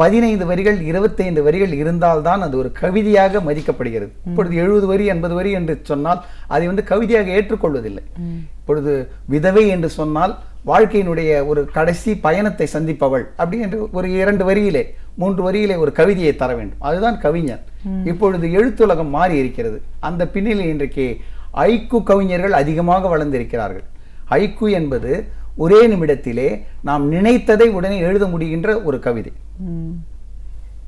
15 வரிகள் 25 வரிகள் இருந்தால்தான் அது ஒரு கவிதையாக மதிக்கப்படுகிறது. இப்பொழுது 70 வரி 80 வரி என்று சொன்னால் அதை கவிதையாக ஏற்றுக்கொள்வதில்லை. இப்பொழுது விதவை என்று சொன்னால் வாழ்க்கையினுடைய ஒரு கடைசி பயணத்தை சந்திப்பவள் அப்படி என்று ஒரு 2 வரியிலே 3 வரியிலே ஒரு கவிதையை தர வேண்டும். அதுதான் கவிஞர். இப்பொழுது எழுத்துலகம் மாறி இருக்கிறது. அந்த பின்னில் இன்றைக்கு ஐக்கு கவிஞர்கள் அதிகமாக வளர்ந்திருக்கிறார்கள். ஐக்கு என்பது ஒரே நிமிடத்திலே நாம் நினைத்ததை உடனே எழுத முடிகின்ற ஒரு கவிதை.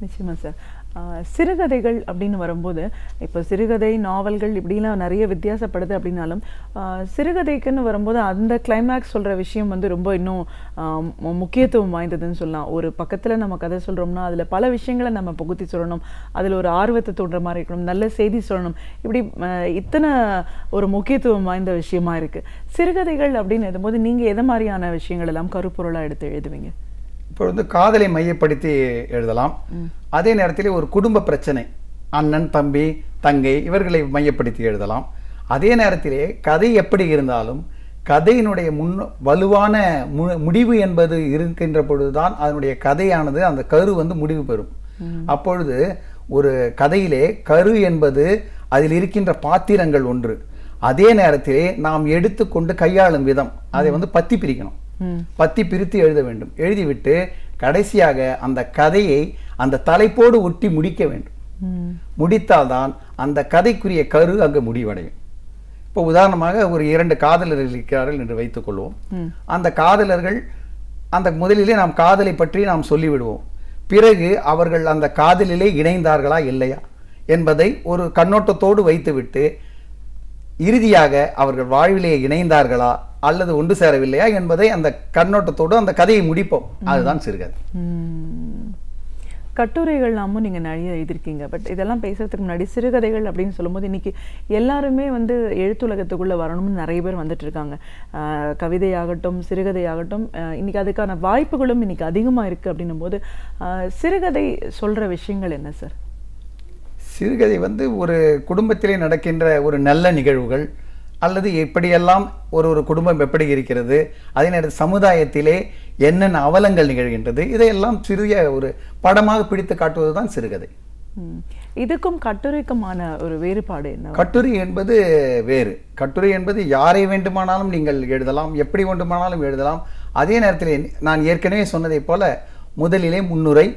நிச்சயமா சார். சிறுகதைகள் அப்படின்னு வரும்போது இப்போ சிறுகதை நாவல்கள் இப்படிலாம் நிறைய வித்தியாசப்படுது அப்படின்னாலும் சிறுகதைக்குன்னு வரும்போது அந்த கிளைமேக்ஸ் சொல்கிற விஷயம் ரொம்ப இன்னும் முக்கியத்துவம் வாய்ந்ததுன்னு சொல்லலாம். ஒரு பக்கத்தில் நம்ம கதை சொல்கிறோம்னா அதில் பல விஷயங்களை நம்ம புகுத்தி சொல்லணும், அதில் ஒரு ஆர்வத்தை தூண்டுற மாதிரி இருக்கணும், நல்ல செய்தி சொல்லணும், இப்படி இத்தனை ஒரு முக்கியத்துவம் வாய்ந்த விஷயமா இருக்குது. சிறுகதைகள் அப்படின்னு எழுதும்போது நீங்கள் எதை மாதிரியான விஷயங்கள் எல்லாம் கருப்பொருளாக எடுத்து எழுதுவீங்க? இப்போ காதலை மையப்படுத்தி எழுதலாம். அதே நேரத்தில் ஒரு குடும்ப பிரச்சனை, அண்ணன் தம்பி தங்கை இவர்களை மையப்படுத்தி எழுதலாம். அதே நேரத்திலே கதை எப்படி இருந்தாலும் கதையினுடைய வலுவான முடிவு என்பது இருக்கின்ற பொழுதுதான் அதனுடைய கதையானது அந்த கரு முடிவு பெறும். அப்பொழுது ஒரு கதையிலே கரு என்பது அதில் இருக்கின்ற பாத்திரங்கள் ஒன்று, அதே நேரத்திலே நாம் எடுத்துக்கொண்டு கையாளும் விதம் அதை பத்தி பிரிக்கணும். பத்தி பிரித்து எழுத வேண்டும். எழுதிவிட்டு கடைசியாக அந்த கதையை அந்த தலைப்போடு ஒட்டி முடிக்க வேண்டும். முடித்தால்தான் அந்த கதைக்குரிய கரு அங்கு முடிவடையும். இப்போ உதாரணமாக ஒரு 2 காதலர்கள் இருக்கிறார்கள் என்று வைத்துக் கொள்வோம். அந்த காதலர்கள் அந்த முதலிலே நாம் காதலை பற்றி நாம் சொல்லிவிடுவோம். பிறகு அவர்கள் அந்த காதலிலே இணைந்தார்களா இல்லையா என்பதை ஒரு கண்ணோட்டத்தோடு வைத்துவிட்டு இறுதியாக அவர்கள் வாழ்விலே இணைந்தார்களா அல்லது ஒன்று சேரவில்லையா என்பதை அந்த கண்ணோட்டத்தோடு அந்த கதையை முடிப்போம். அதுதான் சிறுகதை. கட்டுரைகள்லாமும் நீங்கள் நிறைய எழுதியிருக்கீங்க. பட் இதெல்லாம் பேசுறதுக்கு முன்னாடி சிறுகதைகள் அப்படின்னு சொல்லும்போது இன்னைக்கு எல்லாருமே எழுத்துலகத்துக்குள்ளே வரணும்னு நிறைய பேர் வந்துட்டு இருக்காங்க. கவிதையாகட்டும் சிறுகதையாகட்டும் இன்னைக்கு அதுக்கான வாய்ப்புகளும் இன்னைக்கு அதிகமாக இருக்குது. அப்படின்னும் போது சிறுகதை சொல்கிற விஷயங்கள் என்ன சார்? சிறுகதை ஒரு குடும்பத்திலே நடக்கின்ற ஒரு நல்ல நிகழ்வுகள் அல்லது எப்படியெல்லாம் ஒரு குடும்பம் எப்படி இருக்கிறது, அதே நேரத்தில் சமுதாயத்திலே என்னென்ன அவலங்கள் நிகழ்கின்றது, இதையெல்லாம் சிறிய ஒரு படமாக பிடித்து காட்டுவது தான் சிறுகதை. இதுக்கும் கட்டுரைக்குமான ஒரு வேறுபாடு என்ன? கட்டுரை என்பது வேறு. கட்டுரை என்பது யாரை வேண்டுமானாலும் நீங்கள் எழுதலாம், எப்படி வேண்டுமானாலும் எழுதலாம். அதே நேரத்தில் நான் ஏற்கனவே சொன்னதை போல முதலிலே முன்னுரை,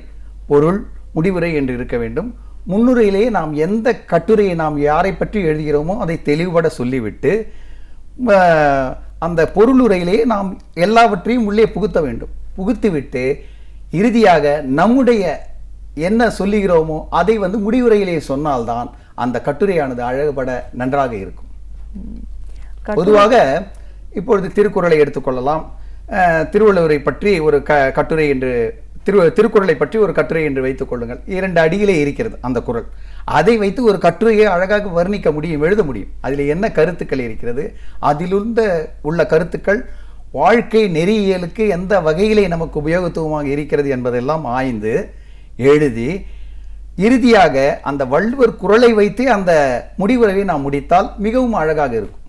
பொருள், முடிவுரை என்று இருக்க வேண்டும். முன்னுரையிலேயே நாம் எந்த கட்டுரையை நாம் யாரை பற்றி எழுதுகிறோமோ அதை தெளிவுபட சொல்லிவிட்டு அந்த பொருளுரையிலேயே நாம் எல்லாவற்றையும் உள்ளே புகுத்த வேண்டும். புகுத்திவிட்டு இறுதியாக நம்முடைய என்ன சொல்லுகிறோமோ அதை முடிவுரையிலேயே சொன்னால்தான் அந்த கட்டுரையானது அழகுபட நன்றாக இருக்கும். பொதுவாக இப்பொழுது திருக்குறளை எடுத்துக்கொள்ளலாம். திருவள்ளுவரை பற்றி ஒரு கட்டுரை என்று திருக்குறளை பற்றி ஒரு கட்டுரை என்று வைத்துக் கொள்ளுங்கள். 2 அடியிலே இருக்கிறது அந்த குறள். அதை வைத்து ஒரு கட்டுரையை அழகாக வர்ணிக்க முடியும், எழுத முடியும். அதில் என்ன கருத்துக்கள் இருக்கிறது, அதிலுள்ள கருத்துக்கள் வாழ்க்கை நெறியியலுக்கு எந்த வகையிலே நமக்கு உபயோகத்துவமாக இருக்கிறது என்பதெல்லாம் ஆய்ந்து எழுதி இறுதியாக அந்த வள்ளுவர் குறளை வைத்தே அந்த முடிவுரையை நாம் முடித்தால் மிகவும் அழகாக இருக்கும்.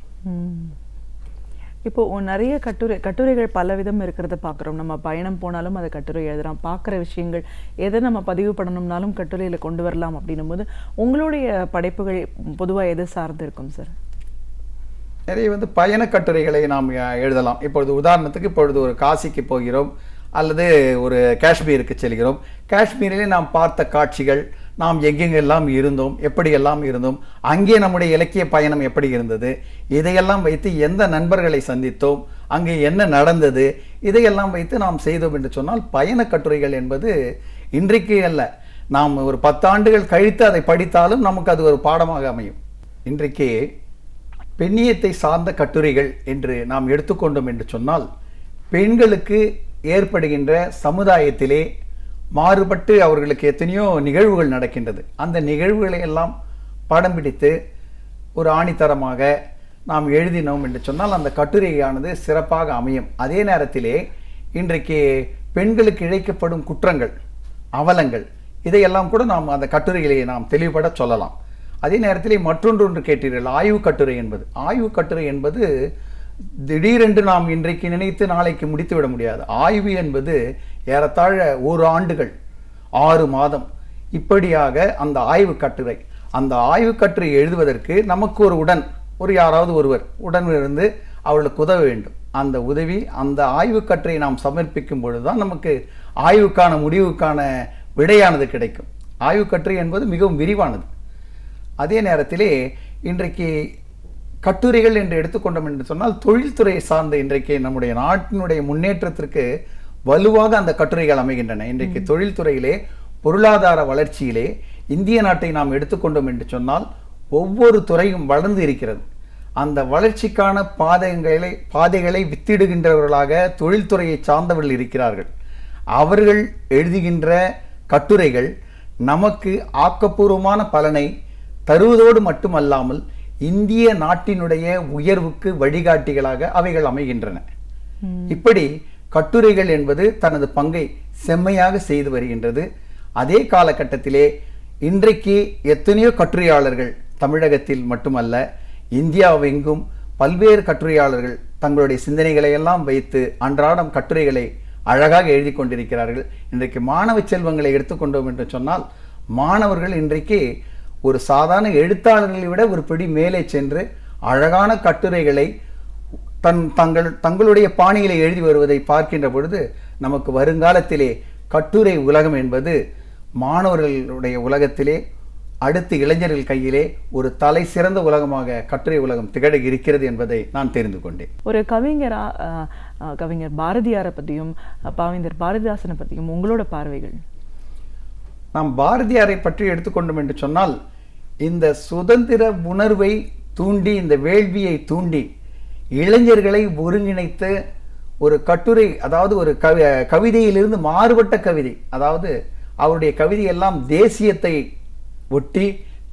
இப்போ நிறைய கட்டுரைகள் பல விதம் இருக்கிறத பார்க்குறோம். நம்ம பயணம் போனாலும் அதை கட்டுரை எழுதுறோம். பார்க்குற விஷயங்கள் எதை நம்ம பதிவு பண்ணணும்னாலும் கட்டுரையில் கொண்டு வரலாம் அப்படின்னும் போது உங்களுடைய படைப்புகள் பொதுவாக எது சார்ந்து இருக்கும் சார்? நிறைய பயண கட்டுரைகளை நாம் எழுதலாம். இப்பொழுது உதாரணத்துக்கு இப்பொழுது ஒரு காசிக்கு போகிறோம் அல்லது ஒரு காஷ்மீருக்கு செல்கிறோம். காஷ்மீரிலே நாம் பார்த்த காட்சிகள், நாம் எங்கெங்கெல்லாம் இருந்தோம், எப்படியெல்லாம் இருந்தோம், அங்கே நம்முடைய இலக்கிய பயணம் எப்படி இருந்தது, இதையெல்லாம் வைத்து எந்த நண்பர்களை சந்தித்தோம், அங்கே என்ன நடந்தது, இதையெல்லாம் வைத்து நாம் செய்தோம் என்று சொன்னால் பயண கட்டுரைகள் என்பது இன்றைக்கு அல்ல, நாம் ஒரு 10 ஆண்டுகள் கழித்து அதை படித்தாலும் நமக்கு அது ஒரு பாடமாக அமையும். இன்றைக்கு பெண்ணியத்தை சார்ந்த கட்டுரைகள் என்று நாம் எடுத்துக்கொண்டோம் என்று சொன்னால் பெண்களுக்கு ஏற்படுகின்ற சமுதாயத்திலே மாறுபட்டு அவர்களுக்கு எத்தனையோ நிகழ்வுகள் நடக்கின்றது. அந்த நிகழ்வுகளை எல்லாம் படம் பிடித்து ஒரு ஆணித்தரமாக நாம் எழுதினோம் என்று சொன்னால் அந்த கட்டுரையானது சிறப்பாக அமையும். அதே நேரத்திலே இன்றைக்கு பெண்களுக்கு இழைக்கப்படும் குற்றங்கள், அவலங்கள், இதையெல்லாம் கூட நாம் அந்த கட்டுரையிலேயே நாம் தெளிவுபட சொல்லலாம். அதே நேரத்திலே மற்றொன்று கேட்டீர்கள், ஆய்வு கட்டுரை என்பது. ஆய்வு கட்டுரை என்பது திடீரென்று நாம் இன்றைக்கு நினைத்து நாளைக்கு முடித்துவிட முடியாது. ஆய்வு என்பது ஏறத்தாழ 1 ஆண்டுகள், 6 மாதம் இப்படியாக அந்த ஆய்வு கட்டுரை. அந்த ஆய்வு கட்டுரை எழுதுவதற்கு நமக்கு ஒரு யாராவது ஒருவர் உடன் இருந்து அவர்களுக்கு உதவ வேண்டும். அந்த உதவி, அந்த ஆய்வு கட்டுரை நாம் சமர்ப்பிக்கும் பொழுதுதான் நமக்கு ஆய்வுக்கான முடிவுக்கான விடையானது கிடைக்கும். ஆய்வு கட்டுரை என்பது மிகவும் விரிவானது. அதே நேரத்திலே இன்றைக்கு கட்டுரைகள் என்று எடுத்துக்கொண்டோம் என்று சொன்னால் தொழில்துறையை சார்ந்த இன்றைக்கு நம்முடைய நாட்டினுடைய முன்னேற்றத்திற்கு வலுவாக அந்த கட்டுரைகள் அமைகின்றன. இன்றைக்கு தொழில்துறையிலே, பொருளாதார வளர்ச்சியிலே இந்திய நாட்டை நாம் எடுத்துக்கொண்டோம் என்று சொன்னால் ஒவ்வொரு துறையும் வளர்ந்து இருக்கிறது. அந்த வளர்ச்சிக்கான பாதைகளை வித்திடுகின்றவர்களாக தொழில்துறையை சார்ந்தவர்கள் இருக்கிறார்கள். அவர்கள் எழுதுகின்ற கட்டுரைகள் நமக்கு ஆக்கப்பூர்வமான பலனை தருவதோடு மட்டுமல்லாமல் இந்திய நாட்டினுடைய உயர்வுக்கு வழிகாட்டிகளாக அவைகள் அமைகின்றன. இப்படி கட்டுரைகள் என்பது தனது பங்கை செம்மையாக செய்து வருகின்றது. அதே காலகட்டத்திலே இன்றைக்கு எத்தனையோ கட்டுரையாளர்கள் தமிழகத்தில் மட்டுமல்ல இந்தியாவெங்கும் பல்வேறு கட்டுரையாளர்கள் தங்களுடைய சிந்தனைகளை எல்லாம் வைத்து அன்றாடம் கட்டுரைகளை அழகாக எழுதி கொண்டிருக்கிறார்கள். இன்றைக்கு மாணவ செல்வங்களை எடுத்துக்கொண்டோம் என்று சொன்னால் மாணவர்கள் இன்றைக்கு ஒரு சாதாரண எழுத்தாளர்களை விட ஒரு பிடி மேலே சென்று அழகான கட்டுரைகளை தங்களுடைய பாணியிலே எழுதி வருவதை பார்க்கின்ற பொழுது நமக்கு வருங்காலத்திலே கட்டுரை உலகம் என்பது மாணவர்களுடைய உலகத்திலே அடுத்து இளைஞர்கள் கையிலே ஒரு தலை சிறந்த உலகமாக கட்டுரை உலகம் திகழ இருக்கிறது என்பதை நான் தெரிந்து கொண்டேன். ஒரு கவிஞர் பாரதியாரை பற்றியும் பாவேந்தர் பாரதிதாசனை பற்றியும் உங்களோட பார்வைகள்? நாம் பாரதியாரை பற்றி எடுத்துக்கொண்டோம் என்று சொன்னால் இந்த சுதந்திர உணர்வை தூண்டி, இந்த வேள்வியை தூண்டி இளைஞர்களை ஒருங்கிணைத்த ஒரு கட்டுரை, அதாவது ஒரு கவிதையிலிருந்து மாறுபட்ட கவிதை. அதாவது அவருடைய கவிதை எல்லாம் தேசியத்தை ஒட்டி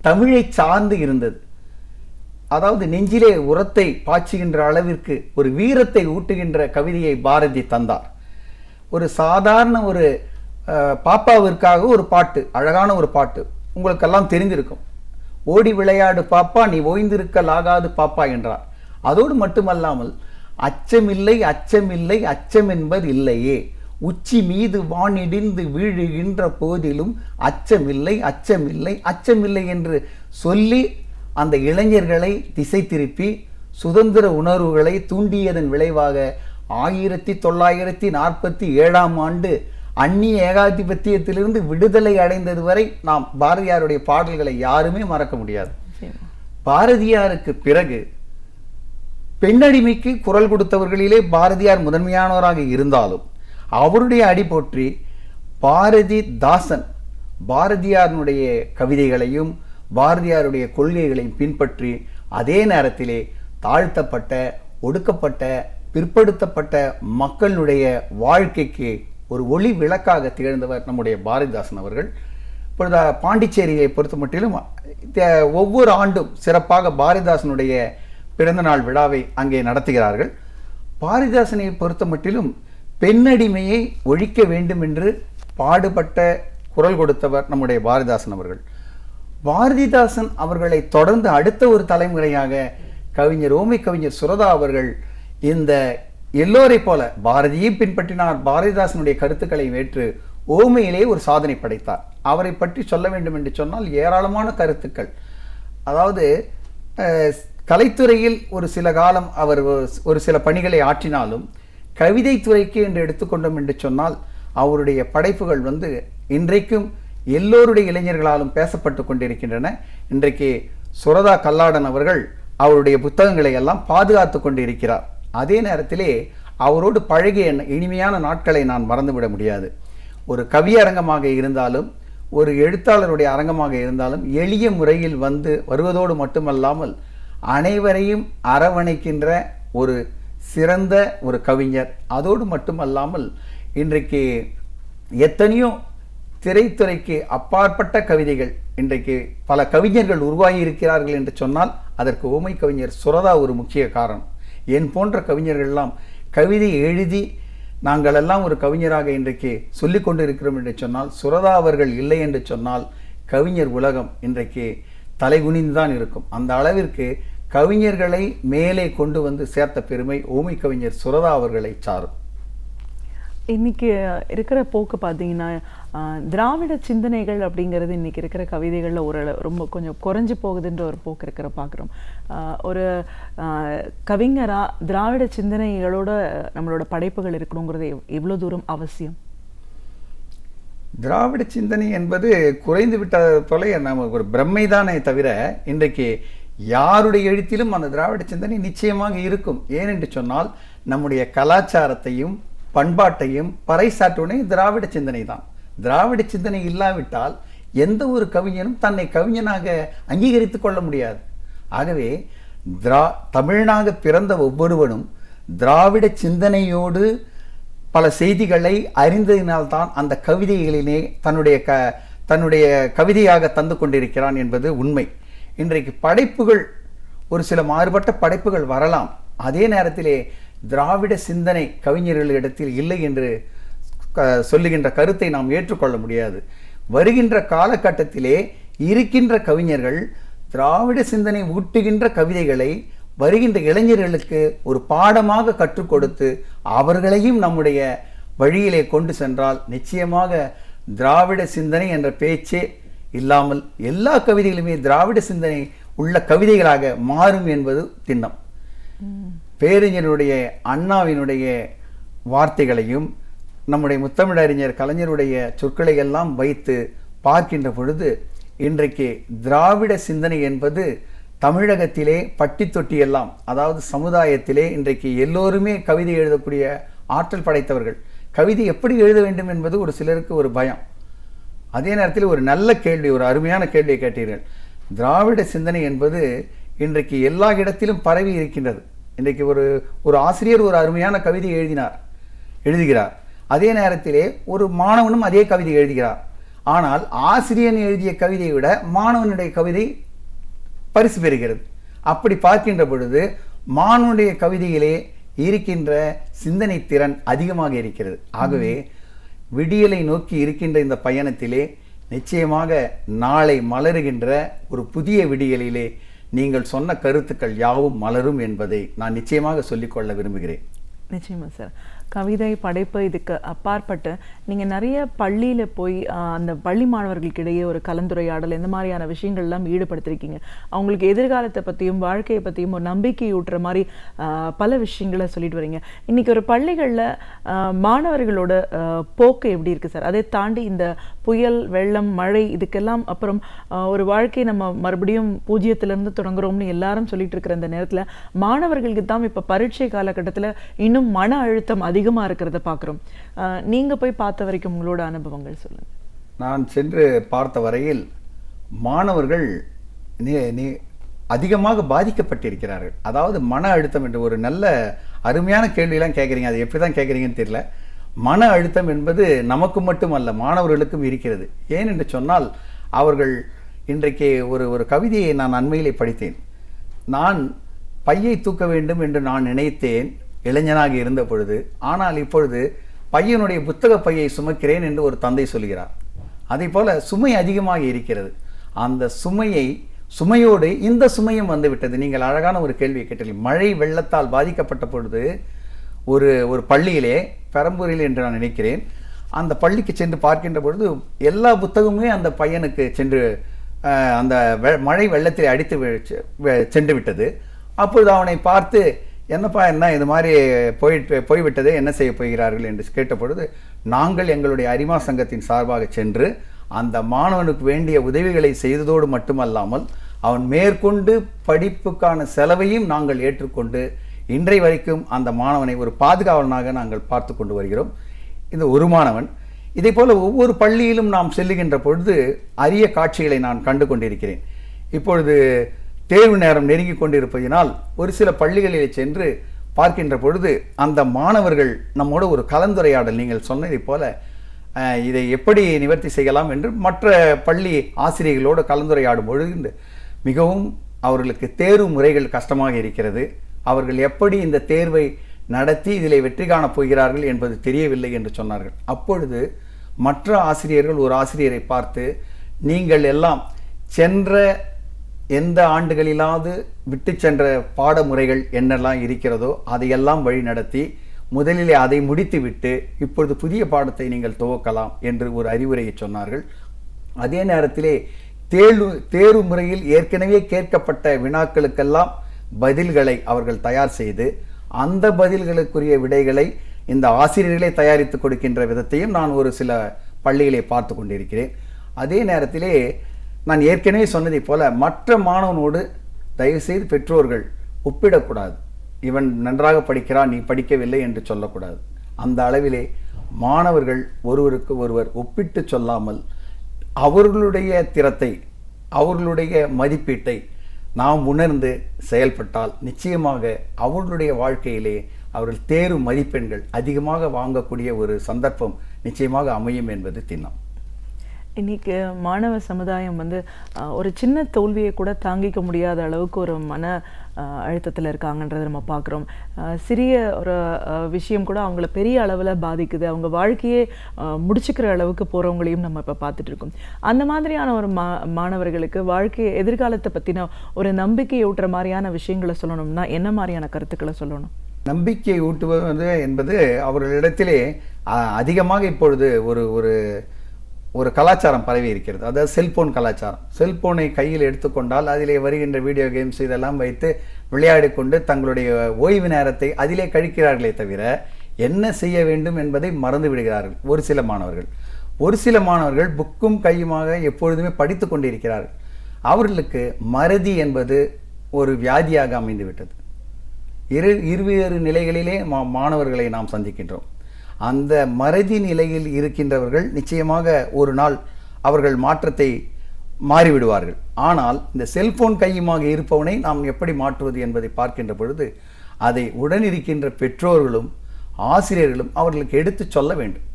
தமிழை சார்ந்து இருந்தது. அதாவது நெஞ்சிலே உரத்தை பாய்ச்சுகின்ற அளவிற்கு ஒரு வீரத்தை ஊட்டுகின்ற கவிதையை பாரதி தந்தார். ஒரு சாதாரண ஒரு பாப்பாவிற்காக ஒரு பாட்டு, அழகான ஒரு பாட்டு உங்களுக்கெல்லாம் தெரிந்திருக்கும். ஓடி விளையாடு பாப்பா, நீ ஓய்ந்திருக்கலாகாது பாப்பா என்றார். அதோடு மட்டுமல்லாமல் அச்சமில்லை அச்சமில்லை அச்சம் என்பது இல்லையே, உச்சி மீது வானிடிந்து வீழுகின்ற போதிலும் அச்சமில்லை அச்சமில்லை அச்சமில்லை என்று சொல்லி அந்த இளைஞர்களை திசை திருப்பி சுதந்திர உணர்வுகளை தூண்டியதன் விளைவாக 1947 ஆண்டு அந்நிய ஏகாதிபத்தியத்திலிருந்து விடுதலை அடைந்தது வரை நாம் பாரதியாருடைய பாடல்களை யாருமே மறக்க முடியாது. பாரதியாருக்கு பிறகு பெண்ணடிமைக்கு குரல் கொடுத்தவர்களிலே பாரதியார் முதன்மையானவராக இருந்தாலும் அவருடைய அடி போற்றி பாரதிதாசன் பாரதியாருடைய கவிதைகளையும் பாரதியாருடைய கொள்கைகளையும் பின்பற்றி அதே நேரத்திலே தாழ்த்தப்பட்ட, ஒடுக்கப்பட்ட, பிற்படுத்தப்பட்ட மக்களுடைய வாழ்க்கைக்கு ஒரு ஒளி விளக்காக திகழ்ந்தவர் நம்முடைய பாரதிதாசன் அவர்கள். இப்பொழுது பாண்டிச்சேரியை பொறுத்த மட்டிலும் ஒவ்வொரு ஆண்டும் சிறப்பாக பாரதிதாசனுடைய பிறந்த நாள் விழாவை அங்கே நடத்துகிறார்கள். பாரதிதாசனை பொறுத்த மட்டிலும் பெண்ணடிமையை ஒழிக்க வேண்டும் என்று பாடுபட்ட குரல் கொடுத்தவர் நம்முடைய பாரதிதாசன் அவர்கள். பாரதிதாசன் அவர்களை தொடர்ந்து அடுத்த ஒரு தலைமுறையாக கவிஞர் ஓமை கவிஞர் சுரதா அவர்கள் இந்த எல்லோரை போல பாரதியை பின்பற்றினார். பாரதிதாசனுடைய கருத்துக்களை ஏற்று ஓமையிலே ஒரு சாதனை படைத்தார். அவரை பற்றி சொல்ல வேண்டும் என்று சொன்னால் ஏராளமான கருத்துக்கள். அதாவது கலைத்துறையில் ஒரு சில காலம் அவர் ஒரு சில பணிகளை ஆற்றினாலும் கவிதை துறைக்கு என்று எடுத்துக்கொண்டோம் என்று சொன்னால் அவருடைய படைப்புகள் இன்றைக்கும் எல்லோருடைய இளைஞர்களாலும் பேசப்பட்டு கொண்டிருக்கின்றன. இன்றைக்கு சுரதா கல்லாடன் அவர்கள் அவருடைய புத்தகங்களை எல்லாம் பாதுகாத்து கொண்டிருக்கிறார். அதே நேரத்திலே அவரோடு பழகிய இனிமையான நாட்களை நான் மறந்துவிட முடியாது. ஒரு கவியரங்கமாக இருந்தாலும் ஒரு எழுத்தாளருடைய அரங்கமாக இருந்தாலும் எளிய முறையில் வருவதோடு மட்டுமல்லாமல் அனைவரையும் அரவணைக்கின்ற ஒரு சிறந்த ஒரு கவிஞர். அதோடு மட்டுமல்லாமல் இன்றைக்கு எத்தனையோ திரைத்துறைக்கு அப்பாற்பட்ட கவிதைகள் இன்றைக்கு பல கவிஞர்கள் உருவாகி இருக்கிறார்கள் என்று சொன்னால் அதற்கு ஓமை கவிஞர் சுரதா ஒரு முக்கிய காரணம். என் போன்ற கவிஞர்கள்லாம் கவிதை எழுதி நாங்கள் எல்லாம் ஒரு கவிஞராக இன்றைக்கு சொல்லிக் கொண்டு இருக்கிறோம் என்று சொன்னால் சுரதா அவர்கள் இல்லை என்று சொன்னால் கவிஞர் உலகம் இன்றைக்கு தலைகுனிந்துதான் இருக்கும். அந்த அளவிற்கு கவிஞர்களை மேலே கொண்டு சேர்த்த பெருமை ஓமை கவிஞர் சுரதா அவர்களை சாரும். இன்னைக்கு இருக்கிற போக்கு பார்த்தீங்கன்னா திராவிட சிந்தனைகள் அப்படிங்கிறது இன்னைக்கு இருக்கிற கவிதைகளில் ரொம்ப கொஞ்சம் குறைஞ்சி போகுதுன்ற ஒரு போக்கு பார்க்குறோம். ஒரு கவிஞராக திராவிட சிந்தனைகளோட நம்மளோட படைப்புகள் இருக்கணுங்கிறது எவ்வளோ தூரம் அவசியம்? திராவிட சிந்தனை என்பது குறைந்து விட்ட போல நமக்கு ஒரு பிரம்மைதானே தவிர இன்றைக்கு யாருடைய எழுத்திலும் அந்த திராவிட சிந்தனை நிச்சயமாக இருக்கும். ஏனென்று சொன்னால் நம்முடைய கலாச்சாரத்தையும் பண்பாட்டையும் பறைசாற்றுவனே திராவிட சிந்தனை தான். திராவிட சிந்தனை இல்லாவிட்டால் எந்த ஒரு கவிஞனும் தன்னை கவிஞனாக அங்கீகரித்துக் கொள்ள முடியாது. ஆகவே தமிழனாக பிறந்த ஒவ்வொருவனும் திராவிட சிந்தனையோடு பல செய்திகளை அறிந்ததினால்தான் அந்த கவிதைகளிலே தன்னுடைய கவிதையாக தந்து கொண்டிருக்கிறான் என்பது உண்மை. இன்றைக்கு படைப்புகள் ஒரு சில மாறுபட்ட படைப்புகள் வரலாம். அதே நேரத்திலே திராவிட சிந்தனை கவிஞர்களிடத்தில் இல்லை என்று சொல்லுகின்ற கருத்தை நாம் ஏற்றுக்கொள்ள முடியாது. வருகின்ற காலகட்டத்திலே இருக்கின்ற கவிஞர்கள் திராவிட சிந்தனை ஊட்டுகின்ற கவிதைகளை வருகின்ற இளைஞர்களுக்கு ஒரு பாடமாக கற்றுக் கொடுத்து அவர்களையும் நம்முடைய வழியிலே கொண்டு சென்றால் நிச்சயமாக திராவிட சிந்தனை என்ற பேச்சே இல்லாமல் எல்லா கவிதைகளுமே திராவிட சிந்தனை உள்ள கவிதைகளாக மாறும் என்பது திண்ணம். பேரறிஞருடைய அண்ணாவினுடைய வார்த்தைகளையும் நம்முடைய முத்தமிழறிஞர் கலைஞருடைய சொற்களை எல்லாம் வைத்து பார்க்கின்ற பொழுது இன்றைக்கு திராவிட சிந்தனை என்பது தமிழகத்திலே பட்டி தொட்டி எல்லாம், அதாவது சமுதாயத்திலே இன்றைக்கு எல்லோருமே கவிதை எழுதக்கூடிய ஆற்றல் படைத்தவர்கள். கவிதை எப்படி எழுத வேண்டும் என்பது ஒரு சிலருக்கு ஒரு பயம். அதே நேரத்தில் ஒரு நல்ல கேள்வி, ஒரு அருமையான கேள்வியை கேட்டீர்கள். திராவிட சிந்தனை என்பது இன்றைக்கு எல்லா இடத்திலும் பரவி இருக்கின்றது. இன்றைக்கு ஒரு ஆசிரியர் ஒரு அருமையான கவிதை எழுதுகிறார். அதே நேரத்திலே ஒரு மாணவனும் அதே கவிதை எழுதுகிறார். ஆனால் ஆசிரியன் எழுதிய கவிதையை விட மாணவனுடைய கவிதை பரிசு பெறுகிறது. அப்படி பார்க்கின்ற பொழுது மாணவனுடைய கவிதையிலே இருக்கின்ற சிந்தனை திறன் அதிகமாக இருக்கிறது. ஆகவே விடியலை நோக்கி இருக்கின்ற இந்த பயணத்திலே நிச்சயமாக நாளை மலருகின்ற ஒரு புதிய விடியலிலே நீங்கள் சொன்ன கருத்துக்கள் யாவும் மலரும் என்பதை நான் நிச்சயமாக சொல்லிக்கொள்ள விரும்புகிறேன். நிச்சயமா சார். கவிதை படைப்பு இதுக்கு அப்பாற்பட்டு நீங்கள் நிறைய பள்ளியில் போய் அந்த பள்ளி மாணவர்களுக்கிடையே ஒரு கலந்துரையாடல் இந்த மாதிரியான விஷயங்கள்லாம் ஈடுபடுத்திருக்கீங்க. அவங்களுக்கு எதிர்காலத்தை பற்றியும் வாழ்க்கையை பற்றியும் ஒரு நம்பிக்கை ஊட்டுற மாதிரி பல விஷயங்களை சொல்லிட்டு வரீங்க. இன்றைக்கி ஒரு பள்ளிகளில் மாணவர்களோட போக்கு எப்படி இருக்குது சார்? அதை தாண்டி இந்த புயல், வெள்ளம், மழை இதுக்கெல்லாம் அப்புறம் ஒரு வாழ்க்கை நம்ம மறுபடியும் பூஜ்ஜியத்திலேருந்து தொடங்குறோம்னு எல்லாரும் சொல்லிட்டு இருக்கிற இந்த நேரத்தில் மாணவர்களுக்கு தான் இப்போ பரீட்சை காலகட்டத்தில் இன்னும் மன அழுத்தம் அதிகமாக இருக்கிறத பார்க்குறோம். நீங்கள் போய் பார்த்த வரைக்கும் உங்களோட அனுபவங்கள் சொல்லுங்கள். நான் சென்று பார்த்த வரையில் மாணவர்கள் அதிகமாக பாதிக்கப்பட்டிருக்கிறார்கள். அதாவது மன அழுத்தம் என்ற ஒரு நல்ல அருமையான கேள்வியெல்லாம் கேட்குறீங்க. அது எப்படி தான் கேட்குறீங்கன்னு தெரியல. மன அழுத்தம் என்பது நமக்கு மட்டுமல்ல, மாணவர்களுக்கும் இருக்கிறது. ஏன் என்று சொன்னால் அவர்கள் இன்றைக்கு ஒரு கவிதையை நான் அண்மையிலே படித்தேன். நான் பையை தூக்க வேண்டும் என்று நான் நினைத்தேன், இளைஞனாக இருந்த பொழுது. ஆனால் இப்பொழுது பையனுடைய புத்தக பையை சுமக்கிறேன் என்று ஒரு தந்தை சொல்கிறார். அதே போல சுமை அதிகமாக இருக்கிறது. அந்த சுமையோடு இந்த சுமையும் வந்துவிட்டது. நீங்கள் அழகான ஒரு கேள்வியை கேட்டீர்கள். மழை வெள்ளத்தால் பாதிக்கப்பட்ட பொழுது ஒரு பள்ளியிலே, பெரம்பூரில் என்று நான் நினைக்கிறேன், அந்த பள்ளிக்கு சென்று பார்க்கின்ற பொழுது எல்லா புத்தகமுமே அந்த பையனுக்கு சென்று அந்த மழை வெள்ளத்தில் அடித்து சென்று விட்டது. அப்பொழுது அவனை பார்த்து, என்னப்பா என்ன இது மாதிரி போய்விட்டதே, என்ன செய்ய போகிறார்கள் என்று கேட்ட பொழுது, நாங்கள் எங்களுடைய அரிமா சங்கத்தின் சார்பாக சென்று அந்த மாணவனுக்கு வேண்டிய உதவிகளை செய்ததோடு மட்டுமல்லாமல் அவன் மேற்கொண்டு படிப்புக்கான செலவையும் நாங்கள் ஏற்றுக்கொண்டு இன்றைய வரைக்கும் அந்த மாணவனை ஒரு பாதுகாவலனாக நாங்கள் பார்த்து கொண்டு வருகிறோம். இந்த ஒரு மாணவன். இதே போல ஒவ்வொரு பள்ளியிலும் நாம் செல்லுகின்ற பொழுது அரிய காட்சிகளை நான் கண்டு கொண்டிருக்கிறேன். இப்பொழுது தேர்வு நேரம் நெருங்கி கொண்டிருப்பதினால் ஒரு சில பள்ளிகளில் சென்று பார்க்கின்ற பொழுது அந்த மாணவர்கள் நம்மோட ஒரு கலந்துரையாடல், நீங்கள் சொன்னதை போல இதை எப்படி நிவர்த்தி செய்யலாம் என்று மற்ற பள்ளி ஆசிரியர்களோடு கலந்துரையாடும் பொழுது மிகவும் அவர்களுக்கு தேர்வு முறைகள் கஷ்டமாக இருக்கிறது. அவர்கள் எப்படி இந்த தேர்வை நடத்தி இதில் வெற்றி காணப் போகிறார்கள் என்பது தெரியவில்லை என்று சொன்னார்கள். அப்பொழுது மற்ற ஆசிரியர்கள் ஒரு ஆசிரியரை பார்த்து, நீங்கள் எல்லாம் சென்ற எந்த ஆண்டுகளிலாவது விட்டு சென்ற பாடமுறைகள் என்னெல்லாம் இருக்கிறதோ அதையெல்லாம் வழி நடத்தி முதலிலே அதை முடித்துவிட்டு இப்பொழுது புதிய பாடத்தை நீங்கள் துவக்கலாம் என்று ஒரு அறிவுரையை சொன்னார்கள். அதே நேரத்திலே தேர்வு முறையில் ஏற்கனவே கேட்கப்பட்ட வினாக்களுக்கெல்லாம் பதில்களை அவர்கள் தயார் செய்து அந்த பதில்களுக்குரிய விடைகளை இந்த ஆசிரியர்களே தயாரித்து கொடுக்கின்ற விதத்தையும் நான் ஒரு சில பள்ளிகளை பார்த்து கொண்டிருக்கிறேன். அதே நேரத்திலே நான் ஏற்கனவே சொன்னதை போல மற்ற மாணவனோடு தயவுசெய்து பெற்றோர்கள் ஒப்பிடக்கூடாது. இவன் நன்றாக படிக்கிறான், நீ படிக்கவில்லை என்று சொல்லக்கூடாது. அந்த அளவிலே மாணவர்கள் ஒருவருக்கு ஒருவர் ஒப்பிட்டு சொல்லாமல் அவர்களுடைய திறத்தை, அவர்களுடைய மதிப்பீட்டை நாம் உணர்ந்து செயல்பட்டால் நிச்சயமாக அவர்களுடைய வாழ்க்கையிலே அவர்கள் தேர்வு மதிப்பெண்கள் அதிகமாக வாங்கக்கூடிய ஒரு சந்தர்ப்பம் நிச்சயமாக அமையும் என்பது திண்ணம். இன்னைக்கு மாணவ சமுதாயம் ஒரு சின்ன தோல்வியை கூட தாங்கிக்க முடியாத அளவுக்கு ஒரு மன அழுத்தத்தில் இருக்காங்கன்றதை நம்ம பார்க்குறோம். சிறிய ஒரு விஷயம் கூட அவங்கள பெரிய அளவில் பாதிக்குது. அவங்க வாழ்க்கையே முடிச்சுக்கிற அளவுக்கு போகிறவங்களையும் நம்ம இப்போ பார்த்துட்டு இருக்கோம். அந்த மாதிரியான ஒரு மாணவர்களுக்கு வாழ்க்கை எதிர்காலத்தை பற்றின ஒரு நம்பிக்கை ஊட்டுற மாதிரியான விஷயங்களை சொல்லணும்னா என்ன மாதிரியான கருத்துக்களை சொல்லணும்? நம்பிக்கை ஊட்டுவது என்பது அவர்களிடத்திலே அதிகமாக இப்பொழுது ஒரு கலாச்சாரம் பரவி இருக்கிறது. அதாவது செல்போன் கலாச்சாரம். செல்போனை கையில் எடுத்துக்கொண்டால் அதிலே வருகின்ற வீடியோ கேம்ஸ் இதெல்லாம் வைத்து விளையாடி கொண்டு தங்களுடைய ஓய்வு நேரத்தை அதிலே கழிக்கிறார்களே தவிர என்ன செய்ய வேண்டும் என்பதை மறந்து விடுகிறார்கள் ஒரு சில மாணவர்கள் புக்கும் கையுமாக எப்பொழுதுமே படித்து கொண்டிருக்கிறார்கள். அவர்களுக்கு மறதி என்பது ஒரு வியாதியாக அமைந்துவிட்டது. இருவேறு நிலைகளிலே மாணவர்களை நாம் சந்திக்கின்றோம். அந்த மறதி நிலையில் இருக்கின்றவர்கள் நிச்சயமாக ஒரு நாள் அவர்கள் மாற்றத்தை மாறிவிடுவார்கள். ஆனால் இந்த செல்போன் கையுமாக இருப்பவனை நாம் எப்படி மாற்றுவது என்பதை பார்க்கின்ற பொழுது அதை உடனிருக்கின்ற பெற்றோர்களும் ஆசிரியர்களும் அவர்களுக்கு எடுத்து சொல்ல வேண்டும்.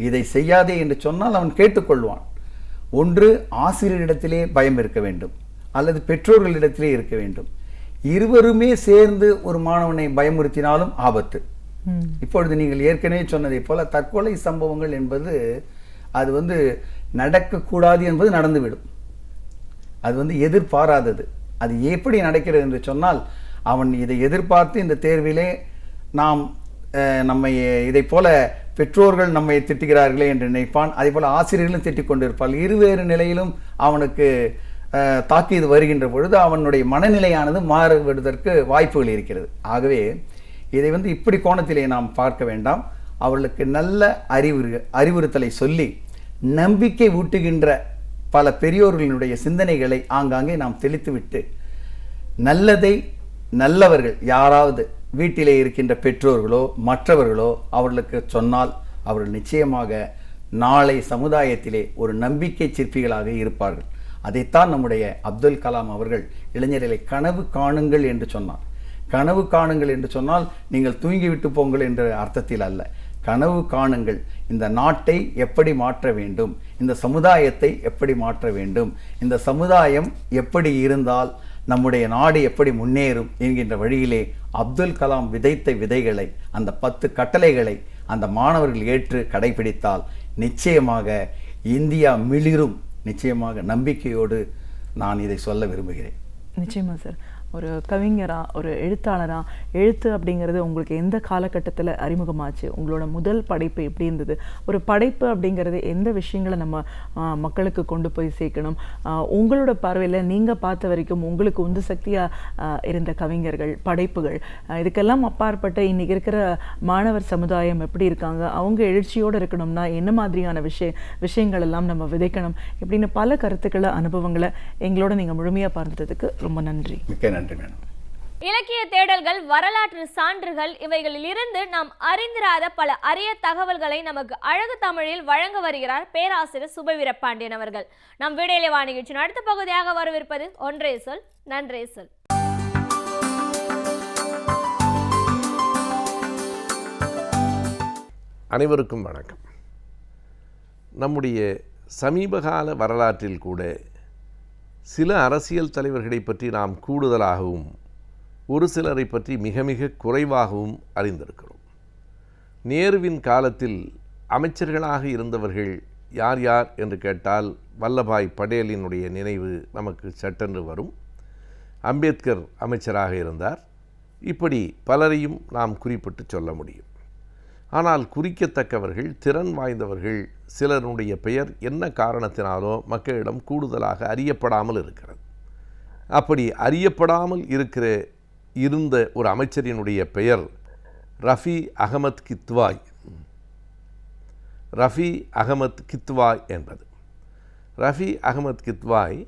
இதை செய்யாதே என்று சொன்னால் அவன் கேட்டுக்கொள்வான். ஒன்று ஆசிரியரிடத்திலே பயம் இருக்க வேண்டும் அல்லது பெற்றோர்களிடத்திலே இருக்க வேண்டும். இருவருமே சேர்ந்து ஒரு மாணவனை பயமுறுத்தினாலும் ஆபத்து. இப்பொழுது நீங்கள் ஏற்கனவே சொன்னதை போல தற்கொலை சம்பவங்கள் என்பது அது நடக்கக்கூடாது என்பது நடந்துவிடும். அது எதிர்பாராதது. அது எப்படி நடக்கிறது என்று சொன்னால் அவன் இதை எதிர்பார்த்து இந்த தேர்விலே நம்மை இதை போல பெற்றோர்கள் நம்மை திட்டுகிறார்களே என்று நினைப்பான். அதே போல ஆசிரியர்களும் திட்டிக் கொண்டிருப்பார்கள். இருவேறு நிலையிலும் அவனுக்கு தாக்கீது வருகின்ற பொழுது அவனுடைய மனநிலையானது மாறுவதற்கு வாய்ப்புகள் இருக்கிறது. ஆகவே இதை இப்படி கோணத்திலே நாம் பார்க்க வேண்டாம். அவர்களுக்கு நல்ல அறிவுறுத்தலை சொல்லி நம்பிக்கை ஊட்டுகின்ற பல பெரியோர்களினுடைய சிந்தனைகளை ஆங்காங்கே நாம் தெளித்துவிட்டு நல்லதை நல்லவர்கள் யாராவது வீட்டிலே இருக்கின்ற பெற்றோர்களோ மற்றவர்களோ அவர்களுக்கு சொன்னால் அவர்கள் நிச்சயமாக நாளை சமுதாயத்திலே ஒரு நம்பிக்கை சிற்பிகளாக இருப்பார்கள். அதைத்தான் நம்முடைய அப்துல் கலாம் அவர்கள் இளைஞர்களை கனவு காணுங்கள் என்று சொன்னார். கனவு காணுங்கள் என்று சொன்னால் நீங்கள் தூங்கிவிட்டு போங்கள் என்ற அர்த்தத்தில் அல்ல. கனவு காணுங்கள். இந்த நாட்டை எப்படி மாற்ற வேண்டும், இந்த சமுதாயத்தை எப்படி மாற்ற வேண்டும், இந்த சமுதாயம் எப்படி இருந்தால் நம்முடைய நாடு எப்படி முன்னேறும் என்கின்ற வழியிலே அப்துல் கலாம் விதைத்த விதைகளை, அந்த 10 கட்டளைகளை அந்த மாணவர்கள் ஏற்று கடைபிடித்தால் நிச்சயமாக இந்தியா மிளிரும். நிச்சயமாக நம்பிக்கையோடு நான் இதை சொல்ல விரும்புகிறேன். நிச்சயமா சார். ஒரு கவிஞரா, ஒரு எழுத்தாளரா, எழுத்து அப்படிங்கிறது உங்களுக்கு எந்த காலகட்டத்தில் அறிமுகமாச்சு? உங்களோட முதல் படைப்பு எப்படி இருந்தது? ஒரு படைப்பு அப்படிங்கிறது எந்த விஷயங்களை நம்ம மக்களுக்கு கொண்டு போய் சேர்க்கணும்? உங்களோட பார்வையில் நீங்கள் பார்த்த வரைக்கும் உங்களுக்கு உந்து சக்தியாக இருந்த கவிஞர்கள், படைப்புகள், இதுக்கெல்லாம் அப்பாற்பட்ட இன்றைக்கி இருக்கிற மாணவர் சமுதாயம் எப்படி இருக்காங்க, அவங்க எழுச்சியோடு இருக்கணும்னா என்ன மாதிரியான விஷயங்கள் எல்லாம் நம்ம விதைக்கணும் இப்படின்னு பல கருத்துக்களை, அனுபவங்களை எங்களோட நீங்கள் முழுமையாக பார்த்ததுக்கு ரொம்ப நன்றி. மிக்க நன்றி மேடம். இலக்கிய தேடல்கள், வரலாற்று சான்றுகள், இவைகளில் இருந்து நாம் அறிந்திராத பல அரிய தகவல்களை நமக்கு அழகு தமிழில் வழங்க வருகிறார் பேராசிரியர் சுபவீரபாண்டியன் அவர்கள். நம் விடையிலே வா நிகழ்ச்சியின் அடுத்த பகுதியாக வரவிருப்பது ஒன்றே சொல் நன்றே சொல். அனைவருக்கும் வணக்கம். நம்முடைய சமீபகால வரலாற்றில் கூட சில அரசியல் தலைவர்களை பற்றி நாம் கூடுதலாகவும் ஒரு சிலரை பற்றி மிக மிக குறைவாகவும் அறிந்திருக்கிறோம். நேருவின் காலத்தில் அமைச்சர்களாக இருந்தவர்கள் யார் யார் என்று கேட்டால் வல்லபாய் படேலினுடைய நினைவு நமக்கு சட்டென்று வரும். அம்பேத்கர் அமைச்சராக இருந்தார். இப்படி பலரையும் நாம் குறிப்பிட்டு சொல்ல முடியும். ஆனால் குறிக்கத்தக்கவர்கள், திறன் வாய்ந்தவர்கள் சிலருடைய பெயர் என்ன காரணத்தினாலோ மக்களிடம் கூடுதலாக அறியப்படாமல் இருக்கிறது. அப்படி அறியப்படாமல் இருந்த ஒரு அமைச்சரினுடைய பெயர் ரஃபி அகமத் கித்வாய். ரஃபி அகமத் கித்வாய் என்பது, ரஃபி அகமத் கித்வாய்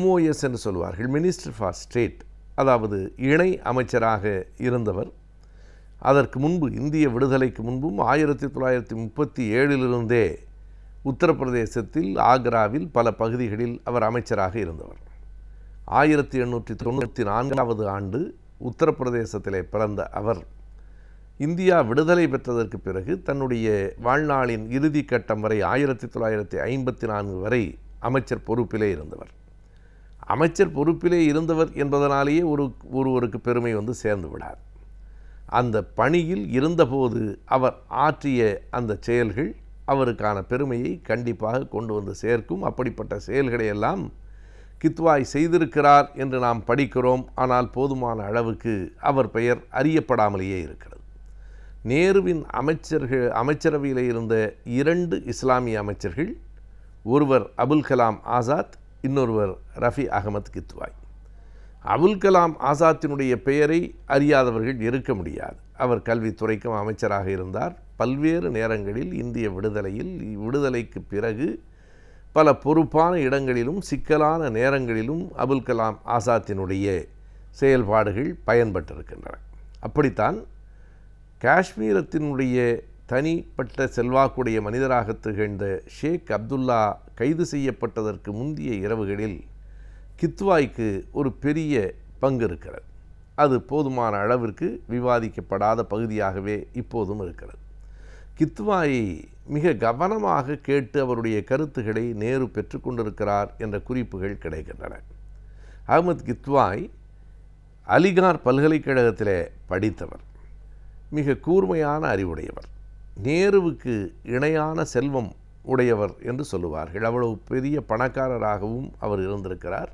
MOS என்று சொல்வார்கள், மினிஸ்டர் ஃபார் ஸ்டேட், அதாவது இணை அமைச்சராக இருந்தவர். அதற்கு முன்பு, இந்திய விடுதலைக்கு முன்பும் 1937 உத்தரப்பிரதேசத்தில் ஆக்ராவில் பல பகுதிகளில் அவர் அமைச்சராக இருந்தவர். 1894 ஆண்டு உத்தரப்பிரதேசத்திலே பிறந்த அவர் இந்தியா விடுதலை பெற்றதற்கு பிறகு தன்னுடைய வாழ்நாளின் இறுதி கட்டம் வரை 1954 வரை அமைச்சர் பொறுப்பிலே இருந்தவர். அமைச்சர் பொறுப்பிலே இருந்தவர் என்பதனாலேயே ஒருவருக்கு பெருமை வந்து சேர்ந்து விடார். அந்த பணியில் இருந்தபோது அவர் ஆற்றிய அந்த செயல்கள் அவருக்கான பெருமையை கண்டிப்பாக கொண்டு வந்து சேர்க்கும். அப்படிப்பட்ட செயல்களை எல்லாம் கித்வாய் செய்திருக்கிறார் என்று நாம் படிக்கிறோம். ஆனால் போதுமான அளவுக்கு அவர் பெயர் அறியப்படாமலேயே இருக்கிறது. நேருவின் அமைச்சரவையில் இருந்த 2 இஸ்லாமிய அமைச்சர்கள், ஒருவர் அபுல் கலாம் ஆசாத், இன்னொருவர் ரஃபி அகமத் கித்வாய். அபுல் கலாம் ஆசாத்தினுடைய பெயரை அறியாதவர்கள் இருக்க முடியாது. அவர் கல்வித்துறைக்கும் அமைச்சராக இருந்தார். பல்வேறு நேரங்களில் இந்திய விடுதலைக்கு பிறகு பல பொறுப்பான இடங்களிலும் சிக்கலான நேரங்களிலும் அபுல் கலாம் ஆசாத்தினுடைய செயல்பாடுகள் பயன்பட்டிருக்கின்றன. அப்படித்தான் காஷ்மீரத்தினுடைய தனிப்பட்ட செல்வாக்குடைய மனிதராக திகழ்ந்த ஷேக் அப்துல்லா கைது செய்யப்பட்டதற்கு முந்தைய இரவுகளில் கித்வாய்க்கு ஒரு பெரிய பங்கு இருக்கிறது. அது போதுமான அளவிற்கு விவாதிக்கப்படாத பகுதியாகவே இப்போதும் இருக்கிறது. கித்வாயை மிக கவனமாக கேட்டு அவருடைய கருத்துக்களை நேரு பெற்றுக்கொண்டிருக்கிறார் என்ற குறிப்புகள் கிடைக்கின்றன. அகமத் கித்வாய் அலிகார் பல்கலைக்கழகத்தில் படித்தவர். மிக கூர்மையான அறிவுடையவர். நேருவுக்கு இணையான செல்வம் உடையவர் என்று சொல்லுவார்கள். அவ்வளவு பெரிய பணக்காரராகவும் அவர் இருந்திருக்கிறார்.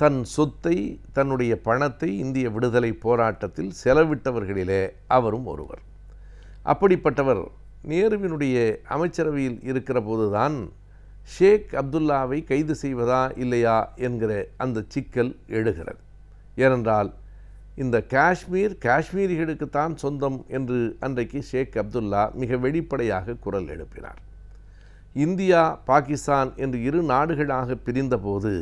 தன் சொத்தை, தன்னுடைய பணத்தை இந்திய விடுதலை போராட்டத்தில் செலவிட்டவர்களிலே அவரும் ஒருவர். அப்படிப்பட்டவர் நேருவினுடைய அமைச்சரவையில் இருக்கிற போதுதான் ஷேக் அப்துல்லாவை கைது செய்வதா இல்லையா என்கிற அந்த சிக்கல் எழுகிறது. ஏனென்றால் இந்த காஷ்மீரிகளுக்குத்தான் சொந்தம் என்று அன்றைக்கு ஷேக் அப்துல்லா மிக வெளிப்படையாக குரல் எழுப்பினார். இந்தியா பாகிஸ்தான் என்று 2 நாடுகளாக பிரிந்தபோது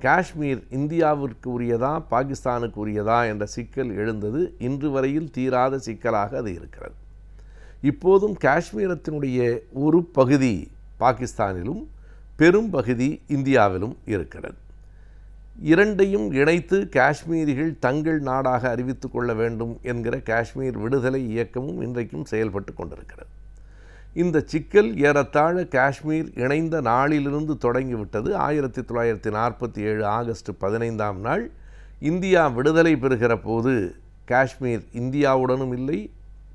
காஷ்மீர் இந்தியாவிற்கு உரியதா பாகிஸ்தானுக்கு உரியதா என்ற சிக்கல் எழுந்தது. இன்று வரையில் தீராத சிக்கலாக அது இருக்கிறது. இப்போதும் காஷ்மீரத்தினுடைய ஒரு பகுதி பாகிஸ்தானிலும் பெரும் பகுதி இந்தியாவிலும் இருக்கிறது. இரண்டையும் இணைத்து காஷ்மீரிகள் தங்கள் நாடாக அறிவித்து கொள்ள வேண்டும் என்கிற காஷ்மீர் விடுதலை இயக்கமும் இன்றைக்கும் செயல்பட்டு கொண்டிருக்கிறது. இந்த சிக்கல் ஏறத்தாழ காஷ்மீர் இணைந்த நாளிலிருந்து தொடங்கிவிட்டது. 1947 ஆகஸ்ட் 15ஆம் நாள் இந்தியா விடுதலை பெறுகிற போது காஷ்மீர் இந்தியாவுடனும் இல்லை,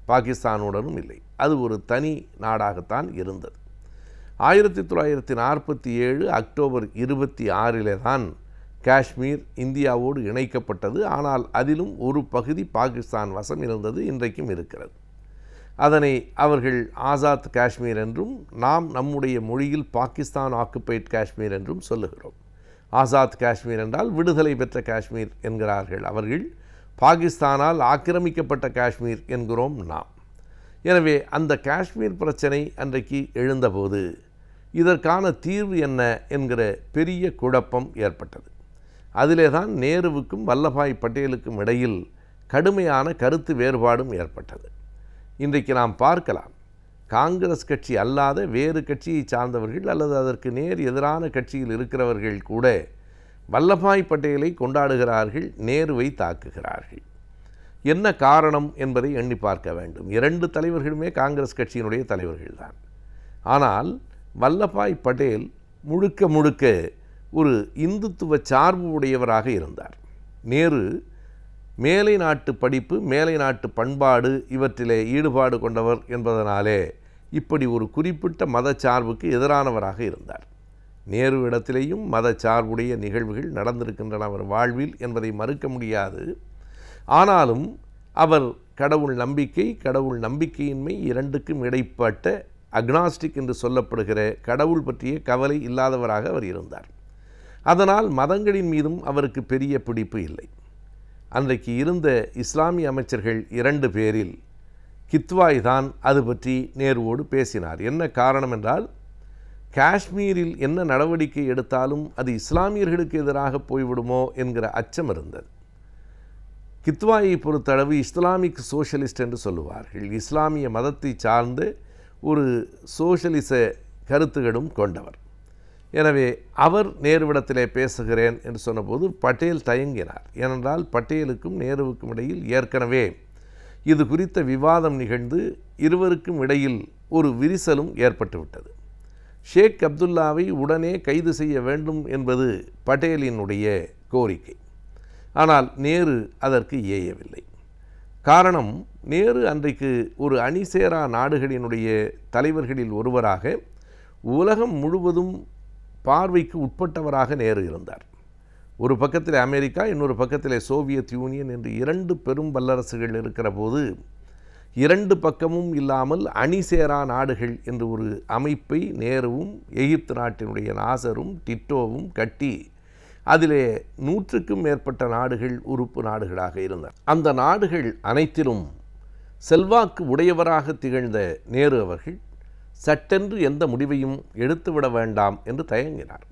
பாகிஸ்தானுடனும் இல்லை. அது ஒரு தனி நாடாகத்தான் இருந்தது. 1947 அக்டோபர் 26 தான் காஷ்மீர் இந்தியாவோடு இணைக்கப்பட்டது. ஆனால் அதிலும் ஒரு பகுதி பாகிஸ்தான் வசம் இருந்தது, இன்றைக்கும் இருக்கிறது. அதனை அவர்கள் ஆசாத் காஷ்மீர் என்றும் நாம் நம்முடைய மொழியில் பாகிஸ்தான் ஆக்குபைட் காஷ்மீர் என்றும் சொல்லுகிறோம். ஆசாத் காஷ்மீர் என்றால் விடுதலை பெற்ற காஷ்மீர் என்கிறார்கள் அவர்கள். பாகிஸ்தானால் ஆக்கிரமிக்கப்பட்ட காஷ்மீர் என்கிறோம் நாம். எனவே அந்த காஷ்மீர் பிரச்சனை அன்றைக்கு எழுந்தபோது இதற்கான தீர்வு என்ன என்கிற பெரிய குழப்பம் ஏற்பட்டது. அதிலே தான் நேருவுக்கும் வல்லபாய் பட்டேலுக்கும் இடையில் கடுமையான கருத்து வேறுபாடும் ஏற்பட்டது. இன்றைக்கு நாம் பார்க்கலாம், காங்கிரஸ் கட்சி அல்லாத வேறு கட்சியை சார்ந்தவர்கள் அல்லது அதற்கு நேர் எதிரான கட்சியில் இருக்கிறவர்கள் கூட வல்லபாய் பட்டேலை கொண்டாடுகிறார்கள், நேருவை தாக்குகிறார்கள். என்ன காரணம் என்பதை எண்ணி பார்க்க வேண்டும். 2 தலைவர்களுமே காங்கிரஸ் கட்சியினுடைய தலைவர்கள்தான். ஆனால் வல்லபாய் பட்டேல் முழுக்க முழுக்க ஒரு இந்துத்துவ சார்பு உடையவராக இருந்தார். நேரு மேலை நாட்டு படிப்பு, மேலை நாட்டு பண்பாடு இவற்றிலே ஈடுபாடு கொண்டவர் என்பதனாலே இப்படி ஒரு குறிப்பிட்ட மதச்சார்புக்கு எதிரானவராக இருந்தார். நேரு இடத்திலேயும் மதச்சார்புடைய நிகழ்வுகள் நடந்திருக்கின்றன அவர் வாழ்வில் என்பதை மறுக்க முடியாது. ஆனாலும் அவர் கடவுள் நம்பிக்கை, கடவுள் நம்பிக்கையின்மை இரண்டுக்கும் இடைப்பட்ட அக்னாஸ்டிக் என்று சொல்லப்படுகிற கடவுள் பற்றிய கவலை இல்லாதவராக அவர் இருந்தார். அதனால் மதங்களின் மீதும் அவருக்கு பெரிய பிடிப்பு இல்லை. அன்றைக்கு இருந்த இஸ்லாமிய அமைச்சர்கள் 2 பேரில் கித்வாய் தான் அது பற்றி நேருவோடு பேசினார். என்ன காரணம் என்றால், காஷ்மீரில் என்ன நடவடிக்கை எடுத்தாலும் அது இஸ்லாமியர்களுக்கு எதிராக போய்விடுமோ என்கிற அச்சம் இருந்தது. கித்வாயை பொறுத்தளவு இஸ்லாமிக் சோஷலிஸ்ட் என்று சொல்லுவார்கள். இஸ்லாமிய மதத்தை சார்ந்த ஒரு சோஷலிச கருத்துகளும் கொண்டவர். எனவே அவர் நேருவிடத்திலே பேசுகிறேன் என்று சொன்னபோது பட்டேல் தயங்கினார். ஏனென்றால் பட்டேலுக்கும் நேருவுக்கும் இடையில் ஏற்கனவே இது குறித்த விவாதம் நிகழ்ந்து இருவருக்கும் இடையில் ஒரு விரிசலும் ஏற்பட்டுவிட்டது. ஷேக் அப்துல்லாவை உடனே கைது செய்ய வேண்டும் என்பது பட்டேலினுடைய கோரிக்கை. ஆனால் நேரு அதற்கு ஏயவில்லை. காரணம், நேரு அன்றைக்கு ஒரு அணிசேரா நாடுகளினுடைய தலைவர்களில் ஒருவராக உலகம் முழுவதும் பார்வைக்கு உட்பட்டவராக நேரு இருந்தார். ஒரு பக்கத்தில் அமெரிக்கா, இன்னொரு பக்கத்தில் சோவியத் யூனியன் என்று 2 பெரும் வல்லரசுகள் இருக்கிற போது 2 பக்கமும் இல்லாமல் அணிசேரா நாடுகள் என்று ஒரு அமைப்பை நேருவும் எகிப்து நாட்டினுடைய நாசரும் டிட்டோவும் கட்டி அதிலே 100க்கும் மேற்பட்ட நாடுகள் உறுப்பு நாடுகளாக இருந்தன. அந்த நாடுகள் அனைத்திலும் செல்வாக்கு உடையவராக திகழ்ந்த நேரு அவர்கள் சட்டென்று எந்த முடிவையும் எடுத்துவிட வேண்டாம் என்று தயங்கினார்.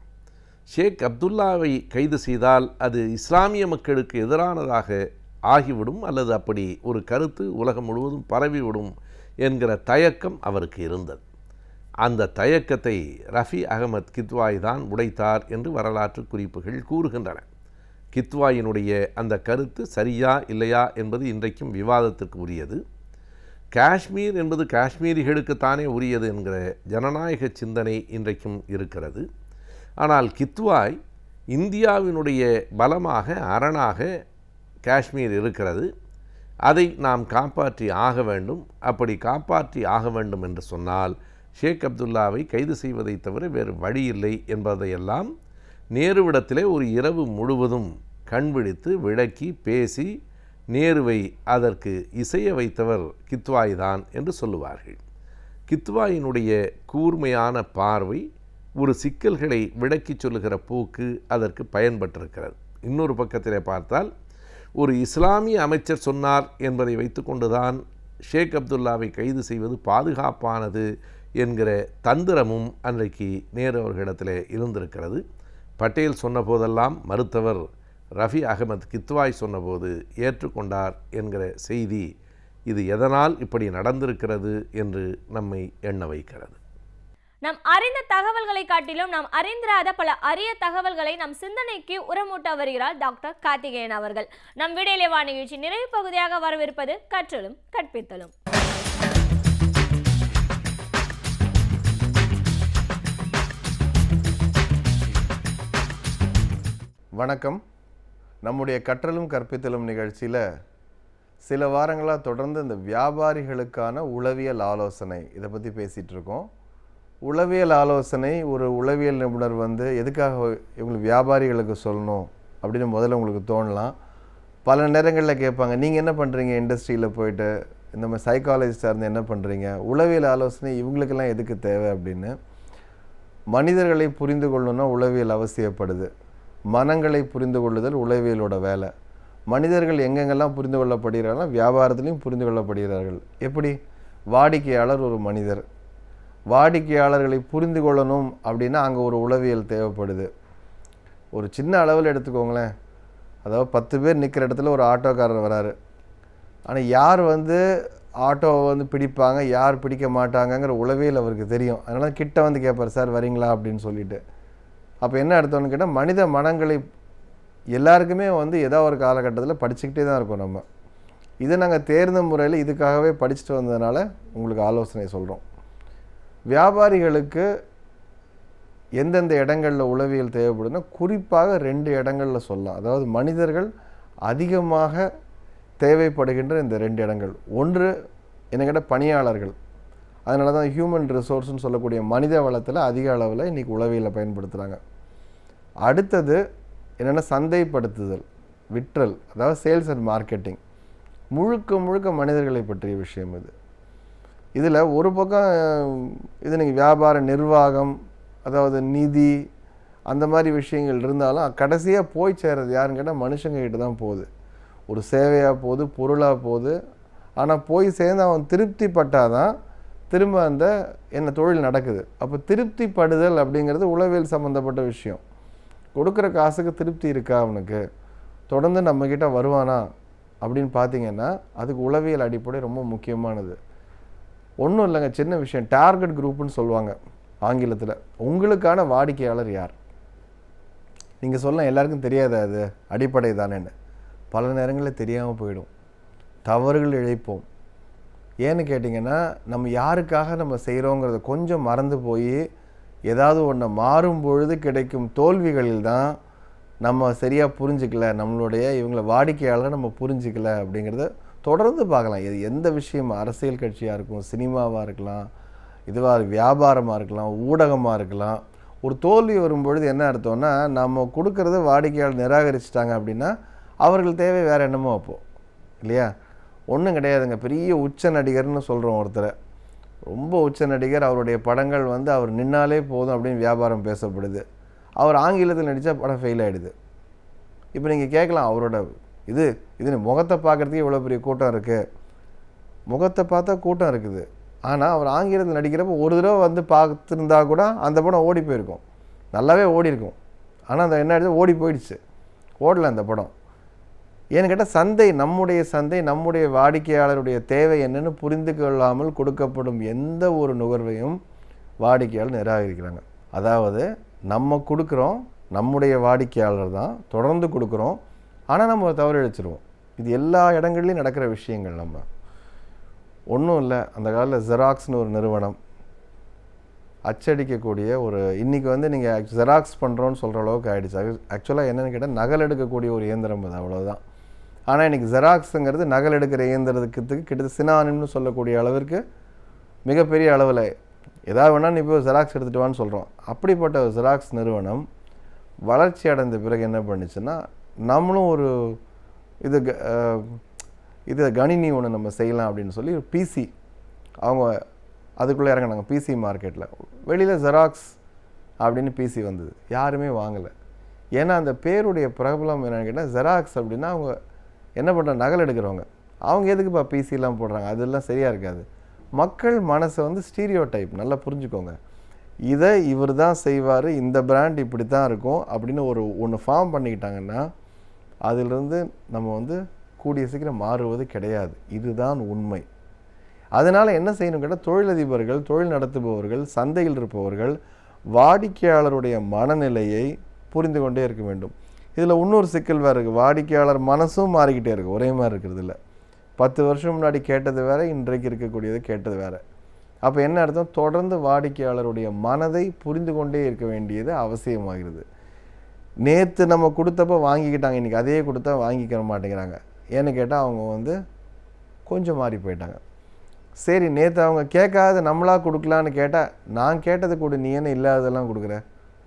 ஷேக் அப்துல்லாவை கைது செய்தால் அது இஸ்லாமிய மக்களுக்கு எதிரானதாக ஆகிவிடும், அல்லது அப்படி ஒரு கருத்து உலகம் முழுவதும் பரவிவிடும் என்கிற தயக்கம் அவருக்கு இருந்தது. அந்த தயக்கத்தை ரஃபி அகமது கித்வாய் தான் உடைத்தார் என்று வரலாற்று குறிப்புகள் கூறுகின்றன. கித்வாயினுடைய அந்த கருத்து சரியா இல்லையா என்பது இன்றைக்கும் விவாதத்திற்கு உரியது. காஷ்மீர் என்பது காஷ்மீரிகளுக்குத்தானே உரியது என்கிற ஜனநாயக சிந்தனை இன்றைக்கும் இருக்கிறது. ஆனால் கித்வாய் இந்தியாவினுடைய பலமாக அரணாக காஷ்மீர் இருக்கிறது, அதை நாம் காப்பாற்றி ஆக வேண்டும். அப்படி காப்பாற்றி ஆக வேண்டும் என்று சொன்னால் ஷேக் அப்துல்லாவை கைது செய்வதை தவிர வேறு வழி இல்லை என்பதையெல்லாம் நேருவிடத்திலே ஒரு இரவு முழுவதும் கண்விழித்து விளக்கி பேசி நேருவை அதற்கு இசைய வைத்தவர் கித்வாய் தான் என்று சொல்லுவார்கள். கித்வாயினுடைய கூர்மையான பார்வை, ஒரு சிக்கல்களை விளக்கி சொல்லுகிற போக்கு அதற்கு பயன்பட்டிருக்கிறது. இன்னொரு பக்கத்திலே பார்த்தால், ஒரு இஸ்லாமிய அமைச்சர் சொன்னார் என்பதை வைத்துக்கொண்டுதான் ஷேக் அப்துல்லாவை கைது செய்வது பாதுகாப்பானது என்கிற தந்திரமும் அன்றைக்கு நேரு அவர்களிடத்தில் இருந்திருக்கிறது. பட்டேல் சொன்ன போதெல்லாம் மறுத்தவர் ரஃபி அகமது கித்வாய் சொன்னபோது ஏற்றுக்கொண்டார் என்கிற செய்தி இது எதனால் இப்படி நடந்திருக்கிறது என்று நம்மை எண்ண வைக்கிறது. நாம் அறிந்த தகவல்களை காட்டிலும் நாம் அறிந்திராத பல அரிய தகவல்களை நம் சிந்தனைக்கு உரமூட்ட வருகிறார் டாக்டர் கார்த்திகேயன் அவர்கள். நம் விடையிலேவா நிகழ்ச்சி நிறைவு பகுதியாக வரவிருப்பது கற்றலும் கற்பித்தலும். வணக்கம். நம்முடைய கற்றலும் கற்பித்தலும் நிகழ்ச்சியில் சில வாரங்களாக தொடர்ந்து இந்த வியாபாரிகளுக்கான உளவியல் ஆலோசனை இதை பற்றி பேசிகிட்டு இருக்கோம். உளவியல் ஆலோசனை ஒரு உளவியல் நிபுணர் எதுக்காக இவங்களுக்கு வியாபாரிகளுக்கு சொல்லணும் அப்படின்னு முதல்ல உங்களுக்கு தோணலாம். பல நேரங்களில் கேட்பாங்க, நீங்கள் என்ன பண்ணுறீங்க இண்டஸ்ட்ரியில் போயிட்டு, இந்த மாதிரி சைக்காலஜிஸ்டாக இருந்து என்ன பண்ணுறீங்க, உளவியல் ஆலோசனை இவங்களுக்கெல்லாம் எதுக்கு தேவை அப்படின்னு. மனிதர்களை புரிந்து கொள்ளணும்னா உளவியல் அவசியப்படுது. மனங்களை புரிந்து கொள்ளுதல் உளவியலோட வேலை. மனிதர்கள் எங்கெங்கெல்லாம் புரிந்து கொள்ளப்படுகிறார்களோ வியாபாரத்திலையும் புரிந்து கொள்ளப்படுகிறார்கள். எப்படி? வாடிக்கையாளர் ஒரு மனிதர். வாடிக்கையாளர்களை புரிந்து கொள்ளணும் அப்படின்னா அங்கே ஒரு உளவியல் தேவைப்படுது. ஒரு சின்ன அளவில் எடுத்துக்கோங்களேன். அதாவது 10 பேர் நிற்கிற இடத்துல ஒரு ஆட்டோக்காரர் வராரு. ஆனால் யார் ஆட்டோவை பிடிப்பாங்க, யார் பிடிக்க மாட்டாங்கங்கிற உளவியல் அவருக்கு தெரியும். அதனால கிட்ட கேட்பார், சார் வரீங்களா அப்படின்னு சொல்லிட்டு. அப்போ என்ன அர்த்தம்னு கேட்டால், மனித மனங்களை எல்லாருக்குமே ஏதோ ஒரு காலகட்டத்தில் படிச்சுக்கிட்டே தான் இருக்கோம் நம்ம. இதை நாங்கள் தேர்ந்த முறையில் இதுக்காகவே படிச்சுட்டு வந்ததுனால உங்களுக்கு ஆலோசனை சொல்கிறோம். வியாபாரிகளுக்கு எந்தெந்த இடங்களில் உளவியல் தேவைப்படுதுன்னா குறிப்பாக 2 இடங்களில் சொல்லலாம். அதாவது மனிதர்கள் அதிகமாக தேவைப்படுகின்ற இந்த 2 இடங்கள். ஒன்று என்ன கேட்டால் பணியாளர்கள். அதனால தான் ஹியூமன் ரிசோர்ஸ்னு சொல்லக்கூடிய மனித வளத்தில் அதிக அளவில் இன்றைக்கி உளவியலை பயன்படுத்துகிறாங்க. அடுத்தது என்னென்னா சந்தைப்படுத்துதல், விற்றல், அதாவது சேல்ஸ் அண்ட் மார்க்கெட்டிங். முழுக்க மனிதர்களை பற்றிய விஷயம் இது. இதில் ஒரு பக்கம் இது நீங்கள் வியாபார நிர்வாகம், அதாவது நிதி, அந்த மாதிரி விஷயங்கள் இருந்தாலும் கடைசியாக போய் சேர்றது யாருன்னு கேட்டால் மனுஷங்க கிட்ட தான் போகுது. ஒரு சேவையாக போகுது, பொருளாக போகுது. ஆனால் போய் சேர்ந்து அவன் திருப்திப்பட்டாதான் திரும்ப என்ன தொழில் நடக்குது. அப்போ திருப்திப்படுதல் அப்படிங்கிறது உளவியல் சம்மந்தப்பட்ட விஷயம். கொடுக்குற காசுக்கு திருப்தி இருக்கா அவனுக்கு, தொடர்ந்து நம்மக்கிட்ட வருவானா அப்படின்னு பார்த்தீங்கன்னா அதுக்கு உளவியல் அடிப்படை ரொம்ப முக்கியமானது. ஒன்றும் இல்லைங்க, சின்ன விஷயம். டார்கெட் குரூப்புன்னு சொல்லுவாங்க ஆங்கிலத்தில். உங்களுக்கான வாடிக்கையாளர் யார்? நீங்கள் சொல்லலாம் எல்லாருக்கும் தெரியாத அது அடிப்படை தானேன்னு. பல நேரங்களில் தெரியாமல் போயிடும், தவறுகள் இழைப்போம். ஏன்னு கேட்டிங்கன்னா நம்ம யாருக்காக நம்ம செய்கிறோங்கிறத கொஞ்சம் மறந்து போய் ஏதாவது ஒன்று மாறும் பொழுது கிடைக்கும் தோல்விகளில் தான் நம்ம சரியாக புரிஞ்சிக்கல, நம்மளுடைய இவங்களை வாடிக்கையாளரை நம்ம புரிஞ்சிக்கல அப்படிங்கிறத தொடர்ந்து பார்க்கலாம். இது எந்த விஷயம், அரசியல் கட்சியாக இருக்கும், சினிமாவாக இருக்கலாம், இதுவாக வியாபாரமாக இருக்கலாம், ஊடகமாக இருக்கலாம். ஒரு தோல்வி வரும்பொழுது என்ன அர்த்தம்னா நம்ம கொடுக்கறத வாடிக்கையாளர் நிராகரிச்சிட்டாங்க அப்படின்னா அவர்கள் தேவை வேறு என்னமோ அப்போது இல்லையா? ஒன்றும் கிடையாதுங்க. பெரிய உச்ச நடிகர்னு சொல்கிறோம் ஒருத்தரை, ரொம்ப உச்ச நடிகர், அவருடைய படங்கள் அவர் நின்னாலே போதும் அப்படின்னு வியாபாரம் பேசப்படுது. அவர் ஆங்கிலத்தில் நடித்தா படம் ஃபெயில் ஆகிடுது. இப்போ நீங்கள் கேட்கலாம், அவரோட இது முகத்தை பார்க்குறதுக்கே இவ்வளோ பெரிய கூட்டம் இருக்குது, முகத்தை பார்த்தா கூட்டம் இருக்குது, ஆனால் அவர் ஆங்கிலத்தில் நடிக்கிறப்போ ஒரு தடவை பார்த்துருந்தா கூட அந்த படம் ஓடி போயிருக்கும், நல்லாவே ஓடி இருக்கும். ஆனால் அந்த என்ன ஆயிடுச்சு, ஓடி போயிடுச்சு, ஓடலை அந்த படம். ஏன்னு கேட்டால் சந்தை, நம்முடைய வாடிக்கையாளருடைய தேவை என்னன்னு புரிந்து கொள்ளாமல் கொடுக்கப்படும் எந்த ஒரு நுகர்வையும் வாடிக்கையாளர் நிராகரிக்கிறாங்க. அதாவது நம்ம கொடுக்குறோம், நம்முடைய வாடிக்கையாளர் தான், தொடர்ந்து கொடுக்குறோம், ஆனால் நம்ம தவறு இழைச்சிருவோம். இது எல்லா இடங்கள்லையும் நடக்கிற விஷயங்கள். நம்ம ஒன்றும் இல்லை, அந்த காலத்தில் ஜெராக்ஸ்னு ஒரு நிறுவனம் அச்சடிக்கக்கூடிய இன்றைக்கி நீங்கள் ஜெராக்ஸ் பண்ணுறோன்னு சொல்கிற அளவுக்கு ஆகிடுச்சு. ஆக்சுவலாக என்னென்னு கேட்டால் நகல் எடுக்கக்கூடிய ஒரு இயந்திரம் அது, அவ்வளோதான். ஆனால் இன்றைக்கி ஜெராக்ஸுங்கிறது நகல் எடுக்கிற இயந்திரத்துக்கு கிட்டத்தட்ட சினானிம்னு சொல்லக்கூடிய அளவிற்கு மிகப்பெரிய அளவில் ஏதாவது வேணால் நீ போய் ஜெராக்ஸ் எடுத்துகிட்டு வான்னு சொல்கிறோம். அப்படிப்பட்ட ஒரு ஜெராக்ஸ் நிறுவனம் வளர்ச்சி அடைந்த பிறகு என்ன பண்ணுச்சுன்னா, நம்மளும் இது கணினி ஒன்று நம்ம செய்யலாம் அப்படின்னு சொல்லி ஒரு பிசி அவங்க அதுக்குள்ளே இறங்கினாங்க. பிசி மார்க்கெட்டில் வெளியில் ஜெராக்ஸ் அப்படின்னு பிசி வந்தது, யாருமே வாங்கலை. ஏன்னா அந்த பேருடைய பிரபலம் என்னென்னு கேட்டால் ஜெராக்ஸ் அப்படின்னா அவங்க என்ன பண்ணுறாங்க, நகல் எடுக்கிறவங்க. அவங்க எதுக்குப்பா பிசிலாம் போடுறாங்க, அதெல்லாம் சரியாக இருக்காது. மக்கள் மனசை ஸ்டீரியோ டைப் நல்லா புரிஞ்சுக்கோங்க. இதை இவர் தான் செய்வார், இந்த பிராண்ட் இப்படி தான் இருக்கும் அப்படின்னு ஒன்று ஃபார்ம் பண்ணிக்கிட்டாங்கன்னா அதிலிருந்து நம்ம கூடிய சீக்கிரம் மாறுவது கிடையாது. இதுதான் உண்மை. அதனால் என்ன செய்யணும் கேட்டால், தொழிலதிபர்கள், தொழில் நடத்துபவர்கள், சந்தையில் இருப்பவர்கள் வாடிக்கையாளருடைய மனநிலையை புரிந்து கொண்டே இருக்க வேண்டும். இதில் இன்னொரு சிக்கல் வேறு இருக்குது. வாடிக்கையாளர் மனசும் மாறிக்கிட்டே இருக்குது, ஒரே மாதிரி இருக்கிறது இல்லை. 10 வருஷம் முன்னாடி கேட்டது வேறு, இன்றைக்கு இருக்கக்கூடியது கேட்டது வேறு. அப்போ என்ன அர்த்தம், தொடர்ந்து வாடிக்கையாளருடைய மனதை புரிந்து கொண்டே இருக்க வேண்டியது அவசியமாகிறது. நேற்று நம்ம கொடுத்தப்ப வாங்கிக்கிட்டாங்க, இன்றைக்கி அதே கொடுத்தா வாங்கிக்க மாட்டேங்கிறாங்க. ஏன்னு கேட்டால் அவங்க வந்து கொஞ்சம் மாறி போயிட்டாங்க. சரி, நேற்று அவங்க கேட்காத நம்மளா கொடுக்கலான்னு கேட்டால், நான் கேட்டது கொடு, நீ என்ன இல்லாததெல்லாம் கொடுக்குற,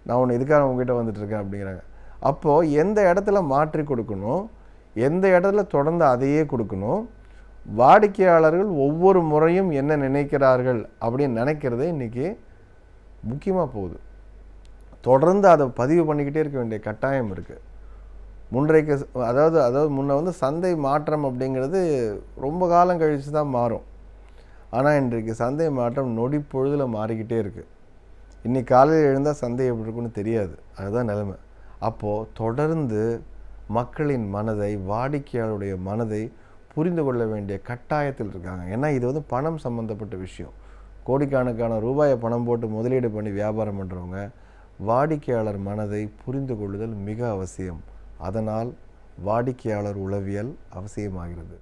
நான் ஒன்று இதுக்காக உங்ககிட்ட வந்துட்டுருக்கேன் அப்படிங்கிறாங்க. அப்போது எந்த இடத்துல மாற்றி கொடுக்கணும், எந்த இடத்துல தொடர்ந்து அதையே கொடுக்கணும், வாடிக்கையாளர்கள் ஒவ்வொரு முறையும் என்ன நினைக்கிறார்கள் அப்படின்னு நினைக்கிறதே இன்றைக்கி முக்கியமாக போகுது. தொடர்ந்து அதை பதிவு பண்ணிக்கிட்டே இருக்க வேண்டிய கட்டாயம் இருக்குது. முன்றைக்கு அதாவது முன்ன வந்து சந்தை மாற்றம் அப்படிங்கிறது ரொம்ப காலம் கழித்து தான் மாறும். ஆனால் இன்றைக்கு சந்தை மாற்றம் நொடி பொழுதில் மாறிக்கிட்டே இருக்குது. இன்றைக்கி காலையில் எழுந்தால் சந்தை எப்படி இருக்குன்னு தெரியாது, அதுதான் நிலைமை. அப்போது தொடர்ந்து மக்களின் மனதை, வாடிக்கையாளருடைய மனதை புரிந்து கொள்ள வேண்டிய கட்டாயத்தில் இருக்காங்க. ஏன்னா இது வந்து பணம் சம்மந்தப்பட்ட விஷயம். கோடிக்கணக்கான ரூபாயை பணம் போட்டு முதலீடு பண்ணி வியாபாரம் பண்ணுறவங்க வாடிக்கையாளர் மனதை புரிந்து கொள்ளுதல் மிக அவசியம். அதனால் வாடிக்கையாளர் உளவியல் அவசியமாகிறது.